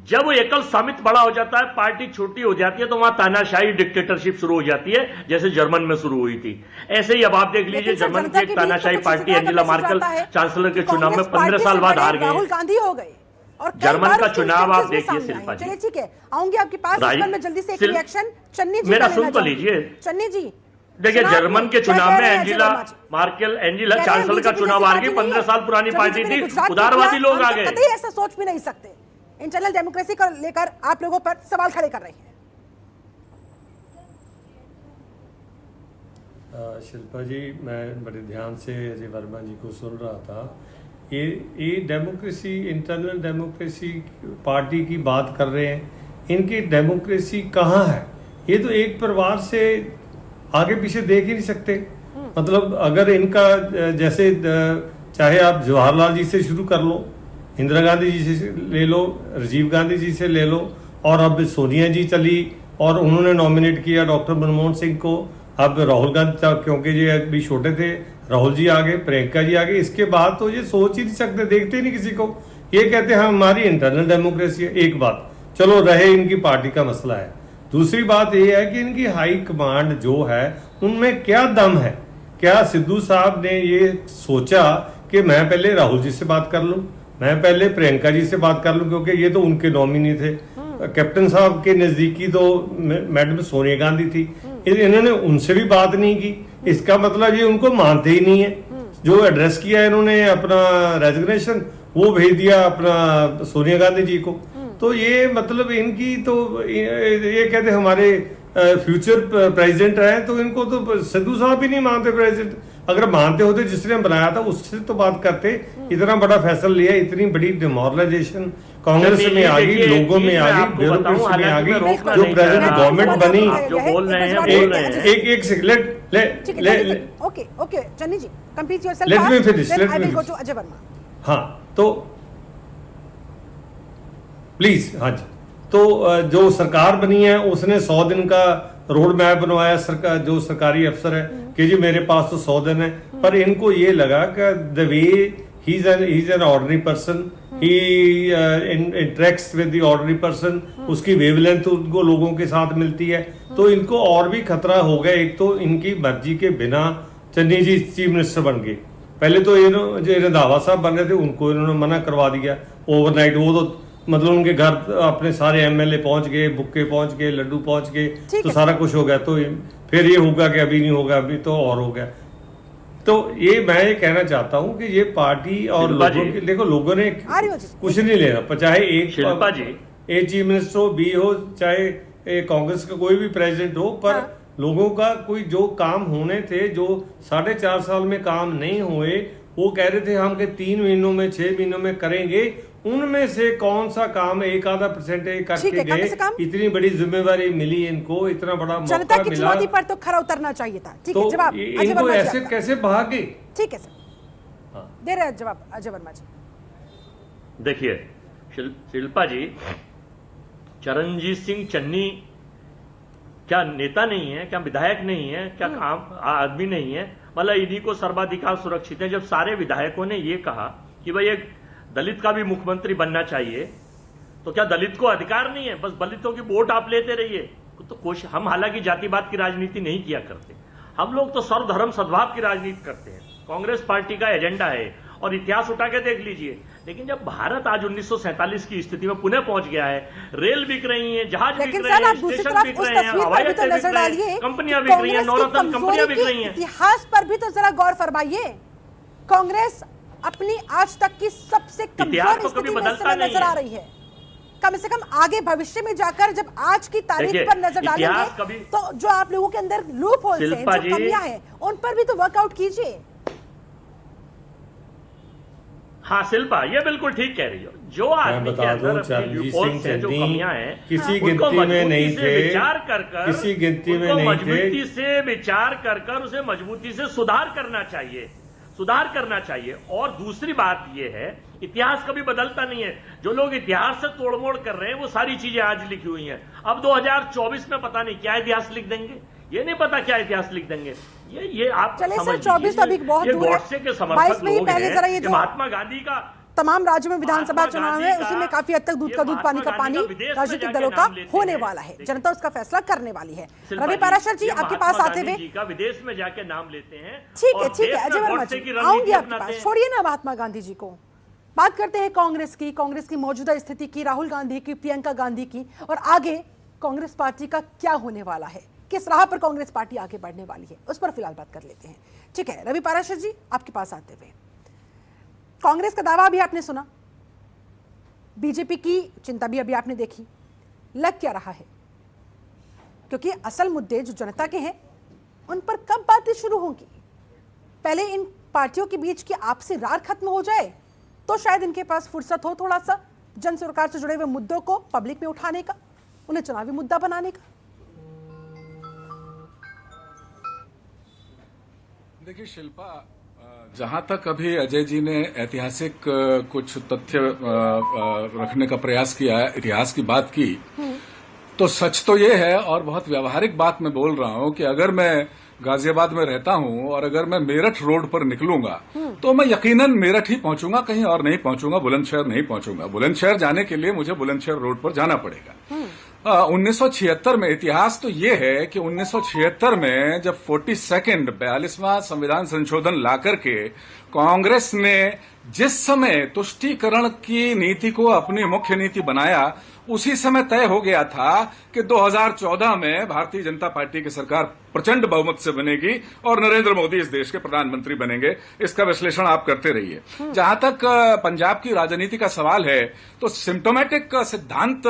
[SPEAKER 5] जब एकल स्वामित्व बड़ा हो जाता है, पार्टी छोटी हो जाती है, तो वहां तानाशाही डिक्टेटरशिप शुरू हो जाती है, जैसे जर्मन में शुरू हुई थी। ऐसे ही अब आप देख लीजिए, जर्मन की एक तानाशाही पार्टी एंजेला मार्केल चांसलर के चुनाव में 15 साल बाद हार गए,
[SPEAKER 1] राहुल गांधी हो गए, और
[SPEAKER 5] जर्मन का चुनाव आप देखिए शिल्पा जी।
[SPEAKER 1] चलिए ठीक है, आऊंगी आपके पास, इस पर मैं जल्दी से एक रिएक्शन चन्नी जी
[SPEAKER 5] मेरा
[SPEAKER 1] का
[SPEAKER 5] सुन
[SPEAKER 1] लेना
[SPEAKER 5] तो
[SPEAKER 1] चाहूंगी।
[SPEAKER 5] लीजिए।
[SPEAKER 1] चन्नी जी
[SPEAKER 5] देखिए, जर्मन के चुनाव में एंजेला मार्केल, एंजेला
[SPEAKER 1] कह रहे हैं
[SPEAKER 5] चांसलर का
[SPEAKER 1] बीजेपी
[SPEAKER 5] चुनाव
[SPEAKER 1] जैसी
[SPEAKER 5] हार गई,
[SPEAKER 1] पार्टी नहीं
[SPEAKER 5] 15
[SPEAKER 1] है।
[SPEAKER 5] साल पुरानी
[SPEAKER 1] चलिए,
[SPEAKER 5] पार्टी
[SPEAKER 1] मैंने
[SPEAKER 5] थी,
[SPEAKER 1] गुजरात में
[SPEAKER 5] उदारवादी
[SPEAKER 1] किया,
[SPEAKER 5] लोग आ
[SPEAKER 1] हम
[SPEAKER 5] गए।
[SPEAKER 1] कतई ऐसा सोच भी नहीं सकते। इंटरनल डेमोक्रेसी को लेकर आप लोगों पर सवाल खड़े कर रहे हैं।
[SPEAKER 6] शिल्पा जी, मैं बड़े ध्यान से अजय वर्मा जी को सुन रहा था। ये डेमोक्रेसी, इंटरनल डेमोक्रेसी पार्टी की बात कर रहे हैं, इनकी डेमोक्रेसी कहाँ है? ये तो एक परिवार से आगे पीछे देख ही नहीं सकते। मतलब अगर इनका जैसे चाहे आप जवाहरलाल जी से शुरू कर लो, इंदिरा गांधी जी से ले लो, राजीव गांधी जी से ले लो, और अब सोनिया जी चली और उन्होंने नॉमिनेट किया डॉक्टर मनमोहन सिंह को। अब राहुल गांधी, क्योंकि ये अभी छोटे थे, राहुल जी आ गए, प्रियंका जी आ गए। इसके बाद तो ये सोच ही नहीं सकते, देखते ही नहीं किसी को। ये कहते हैं हमारी इंटरनल डेमोक्रेसी है। एक बात चलो रहे, इनकी पार्टी का मसला है। दूसरी बात ये है कि इनकी हाई कमांड जो है उनमें क्या दम है? क्या सिद्धू साहब ने ये सोचा कि मैं पहले राहुल जी से बात कर लूं, मैं पहले प्रियंका जी से बात कर लूं, क्योंकि ये तो उनके नॉमिनी थे। कैप्टन साहब के नजदीकी तो मैडम सोनिया गांधी थी, इन्होंने उनसे भी बात नहीं की। इसका मतलब ये उनको मानते ही नहीं है। जो एड्रेस किया इन्होंने अपना रेजिग्नेशन, वो भेज दिया अपना सोनिया गांधी जी को। तो ये मतलब इनकी तो ये कहते हमारे फ्यूचर प्रेसिडेंट रहे, तो इनको तो सिद्धू साहब भी नहीं मानते प्रेसिडेंट। अगर मानते होते जिसने बनाया था उससे तो बात करते। इतना बड़ा फैसला लिया, इतनी बड़ी डिमोरलाइजेशन कांग्रेस में आ गई, लोगों में आ गई, ब्यूरोक्रेसी में आ गई। जो प्रेजेंट गवर्नमेंट बनी,
[SPEAKER 5] जो बोल रहे हैं
[SPEAKER 6] एक second,
[SPEAKER 1] okay Channi ji, complete yourself,
[SPEAKER 6] let me finish,
[SPEAKER 1] then I will go to Ajay Verma.
[SPEAKER 6] हाँ तो प्लीज, हाँ जी। तो जो सरकार बनी है उसने 100 दिन का रोड मैप बनवाया, सरकार जो सरकारी अफसर है कि जी मेरे पास तो 100 दिन है। पर इनको ये लगा कि the way he is an ordinary person, he interacts with the ordinary person, उसकी वेवलेंथ उनको लोगों के साथ मिलती है। तो इनको और भी खतरा हो गया। एक तो इनकी मर्जी के बिना चन्नी जी चीफ मिनिस्टर बन गए। पहले तो जो रंधावा साहब बन रहे थे उनको इन्होंने मना करवा दिया ओवरनाइट। वो तो मतलब उनके घर अपने सारे एमएलए पहुंच गए, बुक्के पहुंच गए, लड्डू पहुंच गए, तो सारा कुछ हो गया। तो फिर ये होगा कि अभी नहीं होगा, अभी तो और हो गया। तो ये मैं ये कहना चाहता हूं कि ये पार्टी और लोगों के, देखो लोगों ने कुछ नहीं लेना, चाहे एक चीफ मिनिस्टर हो, बी हो, चाहे कांग्रेस का कोई भी प्रेसिडेंट हो, पर लोगों का कोई जो काम होने थे, जो 4.5 साल में काम नहीं हुए, वो कह रहे थे हम के 3 महीनों में 6 महीनों में करेंगे। उनमें से कौन सा काम 1-आधा% करके गए? इतनी बड़ी जिम्मेवारी मिली इनको, इतना बड़ा मौका
[SPEAKER 1] जनता की
[SPEAKER 6] मिला,
[SPEAKER 1] चुनौती पर तो खरा उतरना चाहिए था। ठीक है, जवाब
[SPEAKER 6] इनको ऐसे कैसे भागे?
[SPEAKER 1] ठीक है सर, दे रहे हैं जवाब अजय वर्मा जी।
[SPEAKER 5] देखिए शिल्पा जी, चरणजीत सिंह चन्नी क्या नेता नहीं है, क्या विधायक नहीं है, क्या आम आदमी नहीं है? मतलब इन्हीं को सर्वाधिकार सुरक्षित है। जब सारे विधायकों ने ये कहा कि भाई एक दलित का भी मुख्यमंत्री बनना चाहिए, तो क्या दलित को अधिकार नहीं है? बस दलितों की वोट आप लेते रहिए। तो कोशिश, हम हालांकि जातिवाद की राजनीति नहीं किया करते, हम लोग तो सर्वधर्म सद्भाव की राजनीति करते हैं। कांग्रेस पार्टी का एजेंडा है, और इतिहास उठा के देख लीजिए। लेकिन जब भारत आज 1947 की स्थिति में पुनः पहुंच गया है, रेल बिक रही है, जहाज बिक रहे हैं, स्टेशन बिक रहे हैं, हवाई अड्डे बिक रहे हैं, कंपनियां बिक रही हैं, नवरत्न कंपनियां बिक रही हैं।
[SPEAKER 1] इतिहास पर भी तो जरा गौर फरमाइए। कांग्रेस अपनी आज तक की सबसे कमजोर स्थिति में नजर आ रही है। कम से कम आगे भविष्य में जाकर जब आज की तारीख पर नजर डालेंगे तो जो आप लोगों के अंदर लूप होल्स हैं, जो कमियां हैं, उन पर भी तो वर्कआउट कीजिए।
[SPEAKER 5] हाँ शिल्पा, ये बिल्कुल ठीक कह रही हो। जो आदमी के अंदर जो कमियां हैं,
[SPEAKER 6] किसी गिनती में नहीं थे,
[SPEAKER 5] विचार कर
[SPEAKER 6] किसी गिनती में नहीं थे,
[SPEAKER 5] मजबूती से विचार कर उसे मजबूती से सुधार करना चाहिए। और दूसरी बात ये है, इतिहास कभी बदलता नहीं है। जो लोग इतिहास से तोड़मोड़ कर रहे हैं, वो सारी चीजें आज लिखी हुई हैं। अब 2024 में पता नहीं क्या इतिहास लिख देंगे, ये नहीं पता क्या इतिहास लिख देंगे। ये आप
[SPEAKER 1] चले सर, 24 तो अभी बहुत दूर है। 22 में ही पहले जरा ये जो
[SPEAKER 5] महात्मा गांधी का
[SPEAKER 1] तमाम राज्यों में विधानसभा चुनाव है, उसी में काफी हद तक दूध का दूध पानी का पानी राजनीतिक दलों का होने वाला है। जनता उसका फैसला करने वाली है। रवि पाराशर जी, आपके पास आते हुए
[SPEAKER 5] विदेश में जाके नाम लेते हैं।
[SPEAKER 1] ठीक है अजय वर्मा जी, आऊंगी आपके पास। छोड़िए ना महात्मा गांधी जी को, बात करते हैं कांग्रेस की मौजूदा स्थिति की, राहुल गांधी की, प्रियंका गांधी की, और आगे कांग्रेस पार्टी का क्या होने वाला है, किस राह पर कांग्रेस पार्टी आगे बढ़ने वाली है, उस पर फिलहाल बात कर लेते हैं। ठीक है रवि पाराशर जी, आपके पास आते हुए, कांग्रेस का दावा भी आपने सुना, बीजेपी की चिंता भी अभी आपने देखी, लग क्या रहा है? क्योंकि असल मुद्दे जो जनता के हैं उन पर कब बातें शुरू होंगी? पहले इन पार्टियों के बीच की आपसी रार खत्म हो जाए तो शायद इनके पास फुर्सत हो थोड़ा सा जन सरकार से जुड़े हुए मुद्दों को पब्लिक में उठाने का, उन्हें चुनावी मुद्दा बनाने का।
[SPEAKER 7] देखिए शिल्पा, जहां तक अभी अजय जी ने ऐतिहासिक कुछ तथ्य रखने का प्रयास किया है, इतिहास की बात की, तो सच तो ये है, और बहुत व्यवहारिक बात मैं बोल रहा हूं, कि अगर मैं गाजियाबाद में रहता हूं और अगर मैं मेरठ रोड पर निकलूंगा तो मैं यकीनन मेरठ ही पहुंचूंगा, कहीं और नहीं पहुंचूंगा, बुलंदशहर नहीं पहुंचूंगा। बुलंदशहर जाने के लिए मुझे बुलंदशहर रोड पर जाना पड़ेगा। 1976 में, इतिहास तो ये है कि 1976 में जब 42वां संविधान संशोधन ला करके कांग्रेस ने जिस समय तुष्टीकरण की नीति को अपनी मुख्य नीति बनाया, उसी समय तय हो गया था कि 2014 में भारतीय जनता पार्टी की सरकार प्रचंड बहुमत से बनेगी और नरेंद्र मोदी इस देश के प्रधानमंत्री बनेंगे। इसका विश्लेषण आप करते रहिए। जहां तक पंजाब की राजनीति का सवाल है, तो सिम्टोमेटिक सिद्धांत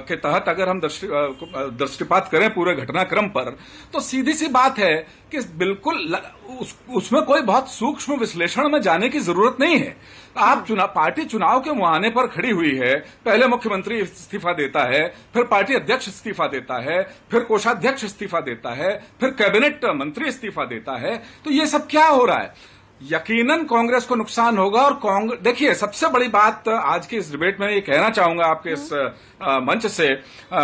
[SPEAKER 7] के तहत अगर हम दृष्टिपात करें पूरे घटनाक्रम पर, तो सीधी सी बात है कि बिल्कुल उसमें कोई बहुत सूक्ष्म विश्लेषण में जाने की जरूरत नहीं है। आप पार्टी चुनाव के मुहाने पर खड़ी हुई है, पहले मुख्यमंत्री इस्तीफा देता है, फिर पार्टी अध्यक्ष इस्तीफा देता है, फिर कोषाध्यक्ष इस्तीफा देता है, फिर कैबिनेट मंत्री इस्तीफा देता है। तो ये सब क्या हो रहा है? यकीनन कांग्रेस को नुकसान होगा। और देखिए, सबसे बड़ी बात आज की इस डिबेट में ये कहना चाहूंगा आपके इस मंच से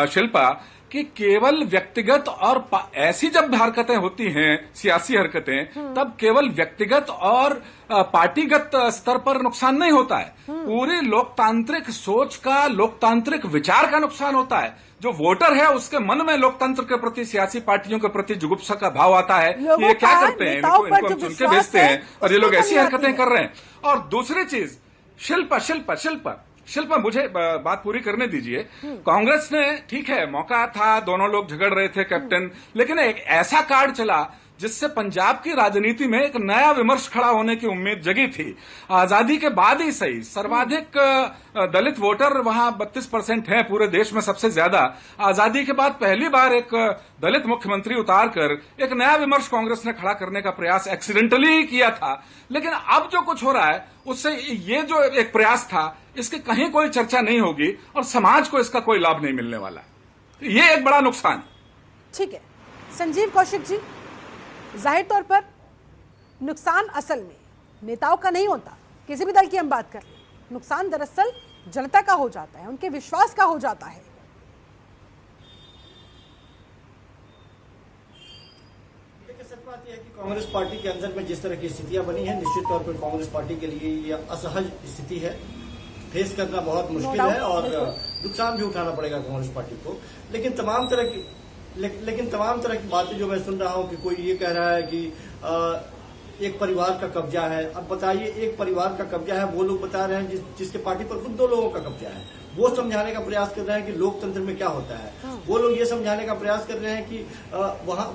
[SPEAKER 7] शिल्पा, कि केवल व्यक्तिगत और ऐसी जब हरकतें होती हैं, सियासी हरकतें, तब केवल व्यक्तिगत और पार्टीगत स्तर पर नुकसान नहीं होता है, पूरी लोकतांत्रिक सोच का, लोकतांत्रिक विचार का नुकसान होता है। जो वोटर है उसके मन में लोकतंत्र के प्रति, सियासी पार्टियों के प्रति जुगुप्सा का भाव आता है कि ये क्या करते हैं, इनको हम चुन के भेजते हैं और ये लोग ऐसी हरकतें कर रहे हैं। और दूसरी चीज, शिल्पा मुझे बात पूरी करने दीजिए। कांग्रेस ने, ठीक है, मौका था, दोनों लोग झगड़ रहे थे कैप्टन, लेकिन एक ऐसा कार्ड चला जिससे पंजाब की राजनीति में एक नया विमर्श खड़ा होने की उम्मीद जगी थी। आजादी के बाद ही सही, सर्वाधिक दलित वोटर वहां 32% हैं, पूरे देश में सबसे ज्यादा। आजादी के बाद पहली बार एक दलित मुख्यमंत्री उतारकर एक नया विमर्श कांग्रेस ने खड़ा करने का प्रयास एक्सीडेंटली ही किया था। लेकिन अब जो कुछ हो रहा है, उससे ये जो एक प्रयास था, इसकी कहीं कोई चर्चा नहीं होगी और समाज को इसका कोई लाभ नहीं मिलने वाला। ये एक बड़ा नुकसान।
[SPEAKER 1] ठीक है संजीव कौशिक जी, जाहिर तौर पर नुकसान असल में नेताओं का नहीं होता, किसी भी दल की हम बात कर लें, नुकसान दरअसल जनता का हो जाता है, उनके विश्वास का हो जाता है।
[SPEAKER 8] सच बात यह है कि कांग्रेस पार्टी के अंदर में जिस तरह की स्थितियां बनी हैं, निश्चित तौर पर कांग्रेस पार्टी के लिए यह असहज स्थिति है, फेस करना बहुत मुश्किल है और नुकसान भी उठाना पड़ेगा कांग्रेस पार्टी को। लेकिन तमाम तरह की बातें जो मैं सुन रहा हूं कि कोई ये कह रहा है कि एक परिवार का कब्जा है। अब बताइए, एक परिवार का कब्जा है, वो लोग बता रहे हैं जिसके पार्टी पर खुद 2 लोगों का कब्जा है, वो समझाने का प्रयास कर रहे हैं कि लोकतंत्र में क्या होता है। वो लोग ये समझाने का प्रयास कर रहे हैं कि वहाँ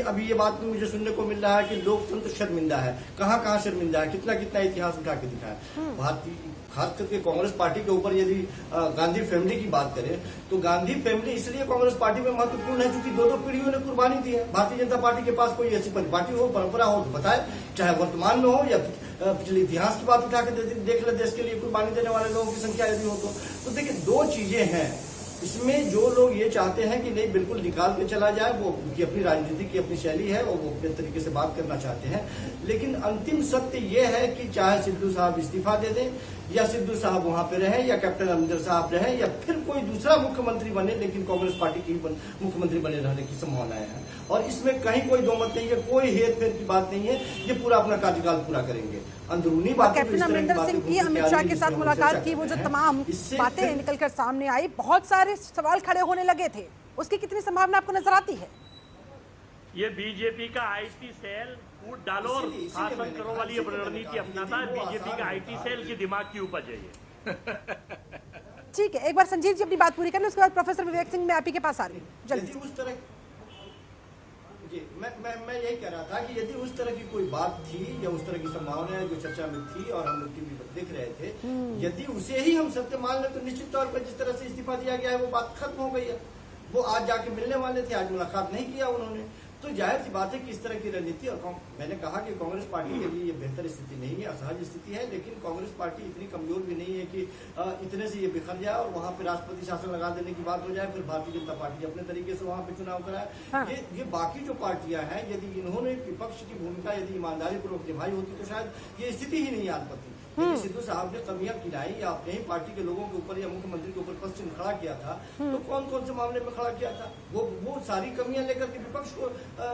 [SPEAKER 8] अभी ये बात भी मुझे सुनने को मिल रहा है कि लोकतंत्र शर्मिंदा है। कहाँ शर्मिंदा है, कितना इतिहास उठा के दिखाया। भारतीय खास करके कांग्रेस पार्टी के ऊपर यदि गांधी फैमिली की बात करें तो गांधी फैमिली इसलिए कांग्रेस पार्टी में महत्वपूर्ण है क्योंकि 2 पीढ़ियों ने कुर्बानी दी है। भारतीय जनता पार्टी के पास कोई ऐसी पार्टी हो, परंपरा हो तो बताए, चाहे वर्तमान में हो या पिछले इतिहास की बात उठा के देख ले, देश के लिए कुर्बानी देने वाले लोगों की संख्या यदि हो तो देखिए 2 चीजें हैं इसमें। जो लोग ये चाहते हैं कि नहीं बिल्कुल निकाल के चला जाए, वो उनकी अपनी राजनीति की अपनी शैली है और वो अपने तरीके से बात करना चाहते हैं। लेकिन अंतिम सत्य ये है कि चाहे सिद्धू साहब इस्तीफा दे दें या सिद्धू साहब वहां पे रहें या कैप्टन अमरिंदर साहब रहें या फिर कोई दूसरा मुख्यमंत्री बने, लेकिन कांग्रेस पार्टी की मुख्यमंत्री बने रहने की संभावनाएं हैं। और इसमें कहीं कोई दो मत नहीं है, कोई हेर फेर की बात नहीं है। ये पूरा अपना कार्यकाल पूरा करेंगे। अंदरूनी बातें
[SPEAKER 1] कैप्टन अमरिंदर सिंह की अमित शाह के साथ मुलाकात की, वो जो तमाम बातें निकलकर सामने आई, बहुत सारे सवाल खड़े होने लगे थे, उसकी कितनी संभावना आपको नजर आती है?
[SPEAKER 5] ये बीजेपी का आईटी सेल फूट डालो और शासन करो वाली रणनीति अपनाता है। बीजेपी का आईटी सेल की दिमाग की उपज है ये।
[SPEAKER 1] ठीक है, एक बार संजीव जी अपनी बात पूरी कर लें, उसके बाद प्रोफेसर विवेक सिंह मैं आप ही के पास आ रही हूँ जल्दी।
[SPEAKER 8] उस तरह मैं यही कह रहा था कि यदि उस तरह की कोई बात थी या उस तरह की संभावनाएं जो चर्चा में थी और हम लोग टीवी पर देख रहे थे, यदि उसे ही हम सत्य मान लें तो निश्चित तौर पर जिस तरह से इस्तीफा दिया गया है वो बात खत्म हो गई है। वो आज जाके मिलने वाले थे, आज मुलाकात नहीं किया उन्होंने, तो जाहिर सी बात है कि इस तरह की रणनीति। और मैंने कहा कि कांग्रेस पार्टी के लिए ये बेहतर स्थिति नहीं है, असहज स्थिति है। लेकिन कांग्रेस पार्टी इतनी कमजोर भी नहीं है कि इतने से ये बिखर जाए और वहां पे राष्ट्रपति शासन लगा देने की बात हो जाए, फिर भारतीय जनता पार्टी अपने तरीके से वहां पे चुनाव कराए।
[SPEAKER 1] हाँ।
[SPEAKER 8] ये बाकी जो पार्टियां हैं, यदि इन्होंने विपक्ष की भूमिका यदि ईमानदारी पूर्वक निभाई होती तो शायद ये स्थिति ही नहीं आ पाती। यदि सिद्धू साहब ने कमियां गिनाई या अपने ही पार्टी के लोगों के ऊपर या मुख्यमंत्री के ऊपर प्रश्न खड़ा किया था, तो कौन कौन से मामले में खड़ा किया था? वो सारी कमियां लेकर के विपक्ष को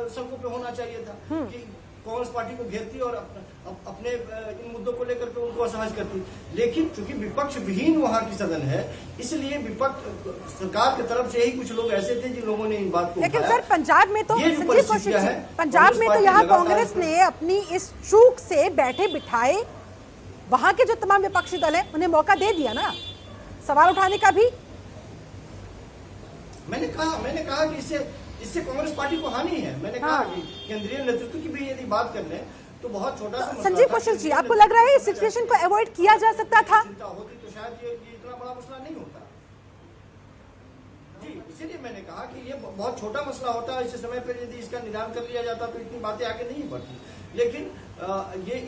[SPEAKER 8] सड़कों पे होना चाहिए था कि कांग्रेस पार्टी को घेरती और अपने इन मुद्दों को लेकर के उनको असहज करती। लेकिन चूंकि विपक्ष विहीन वहां की सदन है, इसलिए विपक्ष सरकार की तरफ से ही कुछ लोग ऐसे थे जिन लोगों ने इन बात को।
[SPEAKER 1] लेकिन सर पंजाब में तो संजीव कौशिक जी, पंजाब में तो यहाँ कांग्रेस ने अपनी इस चूक से बैठे बिठाए वहां के जो तमाम विपक्षी दल है उन्हें मौका दे दिया ना सवाल उठाने का भी।
[SPEAKER 8] मैंने कहा कि इससे कांग्रेस पार्टी को हानि है। मैंने कहा कि केंद्रीय नेतृत्व की भी यदि बात कर लें तो बहुत छोटा सा
[SPEAKER 1] संजीव कौशिक जी, आपको लग रहा है इस सिचुएशन को अवॉइड किया जा सकता था?
[SPEAKER 8] चिंता होती तो शायद ये इतना बड़ा मसला नहीं होता जी। इसीलिए मैंने कहा कि ये बहुत छोटा मसला होता है, इस समय पर यदि इसका निदान कर लिया जाता तो इतनी बातें आगे नहीं बढ़ती। लेकिन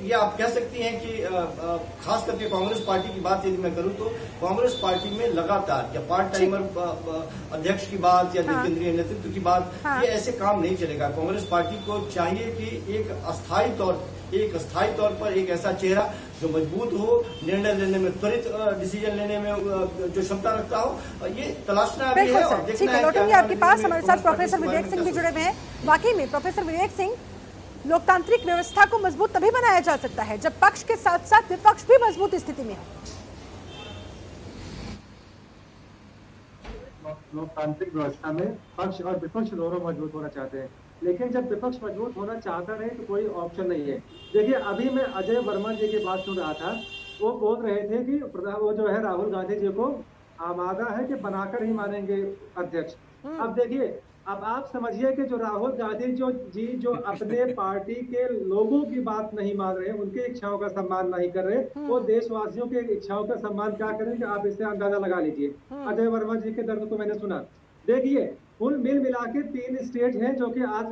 [SPEAKER 8] ये आप कह सकती हैं कि खास करके कांग्रेस पार्टी की बात यदि मैं करूं तो कांग्रेस पार्टी में लगातार या पार्ट टाइमर अध्यक्ष की बात या केंद्रीय नेतृत्व की बात, ये ऐसे काम नहीं चलेगा। कांग्रेस पार्टी को चाहिए कि एक अस्थायी तौर पर एक ऐसा चेहरा जो मजबूत हो, निर्णय लेने में त्वरित डिसीजन लेने में जो क्षमता रखता हो, ये तलाशना भी है। और
[SPEAKER 1] ठीक है, लौटेंगे आपके पास। हमारे साथ प्रोफेसर विवेक सिंह भी जुड़े हुए हैं। वाकई में प्रोफेसर विवेक सिंह, लोकतांत्रिक व्यवस्था को मजबूत तभी बनाया जा सकता है जब पक्ष के साथ साथ विपक्ष भी मजबूत स्थिति में हो।
[SPEAKER 9] लोकतांत्रिक व्यवस्था में पक्ष और विपक्ष दोनों मजबूत होना चाहते हैं, लेकिन जब विपक्ष मजबूत होना चाहता रहे तो कोई ऑप्शन नहीं है। देखिए, अभी मैं अजय वर्मा जी की बात सुन रहा था, वो बोल रहे थे कि वो जो है राहुल गांधी जी को आमादा है कि बनाकर ही मानेंगे अध्यक्ष। अब देखिए, अब आप समझिए कि जो राहुल गांधी जो अपने पार्टी के लोगों की बात नहीं मान रहे, उनकी इच्छाओं का सम्मान नहीं कर रहे, वो देशवासियों की इच्छाओं का सम्मान क्या करेंगे आप इससे अंदाजा लगा लीजिए। अजय वर्मा जी के दर्द को मैंने सुना। देखिए, कुल मिला के 3 स्टेट हैं जो कि आज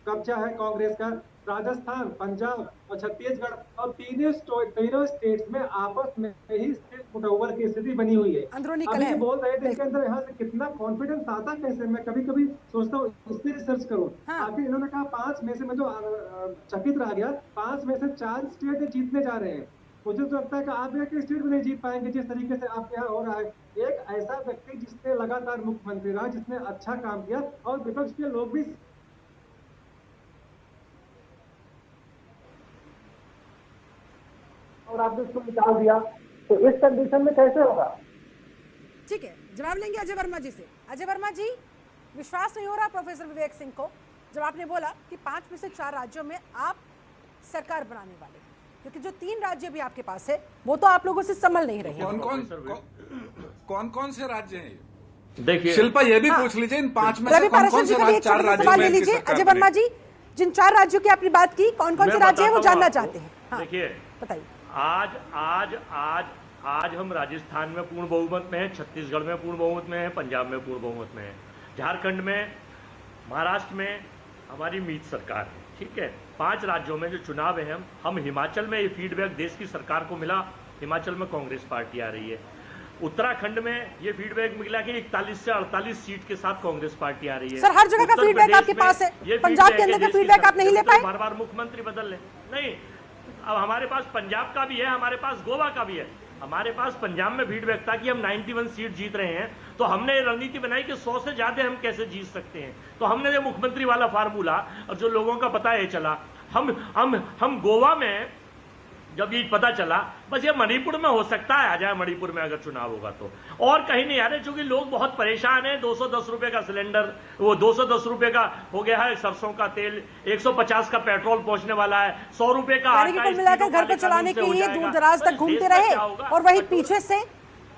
[SPEAKER 10] कब्जा है कांग्रेस का। राजस्थान, पंजाब और छत्तीसगढ़ और तीनों स्टेट्स में आपस में ही स्टेट फुटओवर की स्थिति बनी हुई है।
[SPEAKER 1] अंदरूनी
[SPEAKER 10] अभी
[SPEAKER 1] कलह
[SPEAKER 10] ये बोल रहे थे इसके अंदर यहाँ से कितना कॉन्फिडेंस आता कैसे, मैं कभी कभी सोचता हूँ इस पे रिसर्च करूँ।
[SPEAKER 1] हाँ।
[SPEAKER 10] आखिर इन्होंने कहा 5 में से, मैं जो चकित रह गया, 5 में से 4 स्टेट जीतने जा रहे हैं। मुझे तो लगता है कि आप एक स्टेट भी नहीं जीत पाएंगे जिस तरीके से आपके यहाँ हो रहा है। एक ऐसा व्यक्ति जिसने लगातार मुख्यमंत्री रहा, जिसने अच्छा काम किया और विपक्ष के लोग भी और आपने उसको निकाल दिया, तो इस कंडीशन में कैसे होगा?
[SPEAKER 1] ठीक है, जवाब लेंगे अजय वर्मा जी से। अजय वर्मा जी, विश्वास नहीं हो रहा प्रोफेसर विवेक सिंह को जब आपने बोला कि 5 में से 4 राज्यों में आप सरकार बनाने वाले हैं, क्योंकि जो 3 राज्य भी आपके पास है वो तो आप लोगों से संभल नहीं रहे।
[SPEAKER 7] कौन कौन से राज्य हैं?
[SPEAKER 5] देखिए
[SPEAKER 7] शिल्पा, ये भी पूछ लीजिए इन 5 में से
[SPEAKER 1] रवि
[SPEAKER 7] कौन
[SPEAKER 1] पाराशर
[SPEAKER 7] कौन
[SPEAKER 1] जी
[SPEAKER 7] से
[SPEAKER 1] का भी एक
[SPEAKER 7] 4
[SPEAKER 1] छोटा सा
[SPEAKER 7] राज्यों
[SPEAKER 1] सवाल
[SPEAKER 7] में
[SPEAKER 1] ले लीजिए।
[SPEAKER 7] सरकार
[SPEAKER 1] अजय
[SPEAKER 7] बनी?
[SPEAKER 1] वर्मा जी, जिन 4 राज्यों की आपने बात की, कौन कौन से राज्य है वो
[SPEAKER 5] बताता हूं
[SPEAKER 1] जानना
[SPEAKER 5] आपको।
[SPEAKER 1] चाहते हैं। हाँ,
[SPEAKER 5] देखिए,
[SPEAKER 1] बताइए।
[SPEAKER 5] आज हम राजस्थान में पूर्ण बहुमत में है, छत्तीसगढ़ में पूर्ण बहुमत में है, पंजाब में पूर्ण बहुमत में है, झारखंड में, महाराष्ट्र में हमारी मीत सरकार है। ठीक है, 5 राज्यों में जो चुनाव है, हम हिमाचल में ये फीडबैक देश की सरकार को मिला, हिमाचल में कांग्रेस पार्टी आ रही है। उत्तराखंड में ये फीडबैक मिला कि 41 से 48 सीट के साथ कांग्रेस पार्टी आ रही है।
[SPEAKER 1] सर, हर जगह का
[SPEAKER 5] उत्तर
[SPEAKER 1] फीडबैक
[SPEAKER 5] प्रदेश
[SPEAKER 1] आपके
[SPEAKER 5] में
[SPEAKER 1] पास है,
[SPEAKER 5] ये
[SPEAKER 1] पंजाब के
[SPEAKER 5] feedback
[SPEAKER 1] अंदर
[SPEAKER 5] है,
[SPEAKER 1] का
[SPEAKER 5] देश की
[SPEAKER 1] फीडबैक आप नहीं ले
[SPEAKER 5] सरकार
[SPEAKER 1] पाए?
[SPEAKER 5] बार बार मुख्यमंत्री बदल ले नहीं। अब हमारे पास पंजाब का भी है, हमारे पास गोवा का भी है। हमारे पास पंजाब में फीडबैक था कि हम 91 सीट जीत रहे हैं, तो हमने ये रणनीति बनाई कि 100 से ज्यादा हम कैसे जीत सकते हैं। तो हमने ये मुख्यमंत्री वाला फार्मूला, और जो लोगों का पता है चला, हम गोवा में जब ये पता चला, बस ये मणिपुर में हो सकता है, आ जाए मणिपुर में अगर चुनाव होगा तो, और कहीं नहीं आ रहे, क्योंकि लोग बहुत परेशान हैं। 210 रुपए का सिलेंडर, वो 210 रुपए का हो गया है सरसों का तेल, 150 का पेट्रोल पहुंचने वाला है, 100 रुपए का
[SPEAKER 1] यानी कि कुल मिलाकर घर को चलाने के लिए दूर दराज तक घूमते रहे और वहीं पीछे से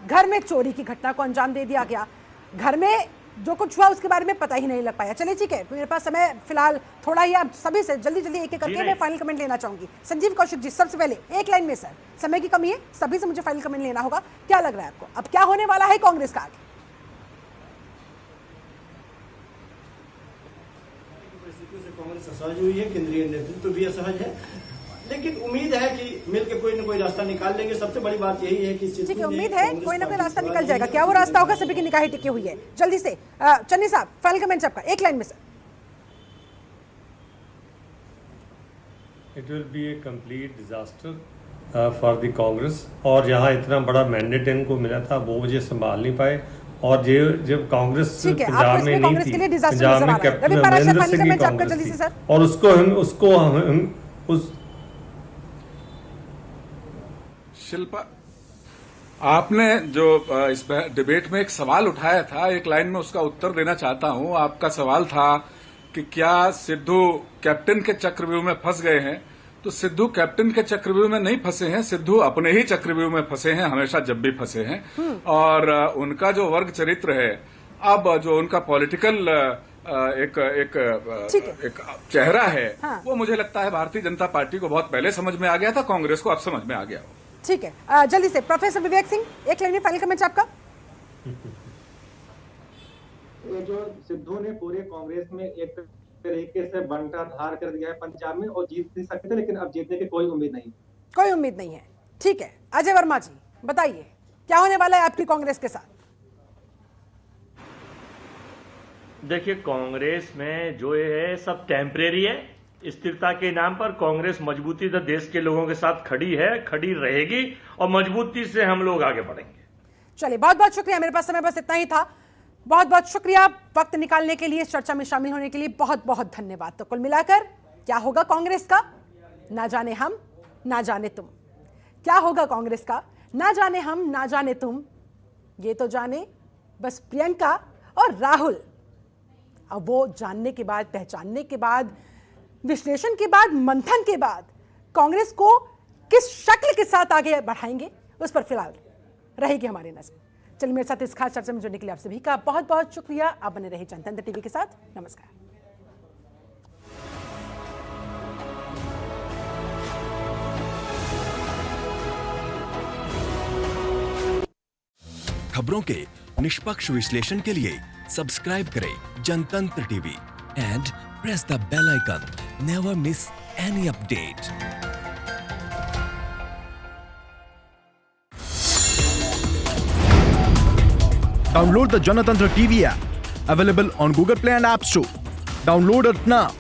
[SPEAKER 1] घर में चोरी की घटना को अंजाम दे दिया गया। घर में जो कुछ हुआ उसके बारे में पता ही नहीं लग पाया। चलिए ठीक है, मेरे पास समय फिलहाल थोड़ा ही, आप सभी से जल्दी जल्दी एक एक करके मैं फाइनल कमेंट लेना चाहूंगी। संजीव कौशिक जी, सबसे पहले एक लाइन में, सर समय की कमी है, सभी से मुझे फाइनल कमेंट लेना होगा। क्या लग रहा है आपको, अब क्या होने वाला है कांग्रेस का आगे?
[SPEAKER 8] परिस्थितियों से कांग्रेस असहज हुई है, केंद्रीय नेतृत्व भी असहज है, लेकिन उम्मीद है कि मिलकर कोई ना कोई रास्ता निकाल लेंगे। सबसे बड़ी बात यही है कि
[SPEAKER 1] ठीक है, उम्मीद है कोई ना कोई रास्ता निकल जाएगा। क्या वो रास्ता होगा, सभी की निगाहें टिकी हुई है। जल्दी से चन्नी साहब, फाइनल कमेंट आपका एक लाइन में sir.
[SPEAKER 6] It will be A complete disaster for the Congress. और यहाँ इतना बड़ा मैंडेट इनको मिला था, वो मुझे संभाल नहीं पाए। और जब कांग्रेस पंजाब में नहीं थी, पंजाब में कैप्टन अमरिंदर सिंह की कांग्रेस थी, और उसको हम
[SPEAKER 7] शिल्पा, आपने जो इस डिबेट में एक सवाल उठाया था, एक लाइन में उसका उत्तर देना चाहता हूं। आपका सवाल था कि क्या सिद्धू कैप्टन के चक्रव्यूह में फंस गए हैं? तो सिद्धू कैप्टन के चक्रव्यूह में नहीं फंसे हैं, सिद्धू अपने ही चक्रव्यूह में फंसे हैं, हमेशा जब भी फंसे हैं। और उनका जो वर्ग चरित्र है, अब जो उनका पॉलिटिकल एक चेहरा है, वो मुझे लगता है भारतीय जनता पार्टी को बहुत पहले समझ में आ गया था, कांग्रेस को अब समझ में आ गया हो।
[SPEAKER 1] ठीक है, जल्दी से प्रोफेसर विवेक सिंह, एक लाइन में फाइनल कमेंट आपका।
[SPEAKER 10] ये जो सिद्धू ने पूरे कांग्रेस में एक तरीके से बंटा धार कर दिया है पंजाब में, और जीत नहीं सकते थे, लेकिन अब जीतने की कोई उम्मीद नहीं,
[SPEAKER 1] कोई उम्मीद नहीं है। ठीक है, अजय वर्मा जी बताइए क्या होने वाला है आपकी कांग्रेस के साथ?
[SPEAKER 5] देखिए, कांग्रेस में जो है सब टेम्परेरी है। स्थिरता के नाम पर कांग्रेस मजबूती से देश के लोगों के साथ खड़ी है, खड़ी रहेगी, और मजबूती से हम लोग आगे बढ़ेंगे।
[SPEAKER 1] चलिए, बहुत बहुत शुक्रिया। मेरे पास समय बस इतना ही था। बहुत बहुत शुक्रिया वक्त निकालने के लिए, इस चर्चा में शामिल होने के लिए बहुत बहुत धन्यवाद। तो कुल मिलाकर क्या होगा कांग्रेस का, ना जाने हम ना जाने तुम। क्या होगा कांग्रेस का, ना जाने हम ना जाने तुम, ये तो जाने बस प्रियंका और राहुल। अब वो जानने के बाद, पहचानने के बाद, विश्लेषण के बाद, मंथन के बाद कांग्रेस को किस शक्ल के साथ आगे बढ़ाएंगे, उस पर फिलहाल रहेगी हमारी नजर। चलिए, मेरे साथ इस खास चर्चा में जो निकले आप सभी का बहुत बहुत शुक्रिया। आप बने रहे जनतंत्र टीवी के साथ। नमस्कार।
[SPEAKER 11] खबरों के निष्पक्ष विश्लेषण के लिए सब्सक्राइब करें जनतंत्र TV and press the bell icon. Never miss any update.
[SPEAKER 12] Download the Janatantra TV app, available on Google Play and App Store. Download it now.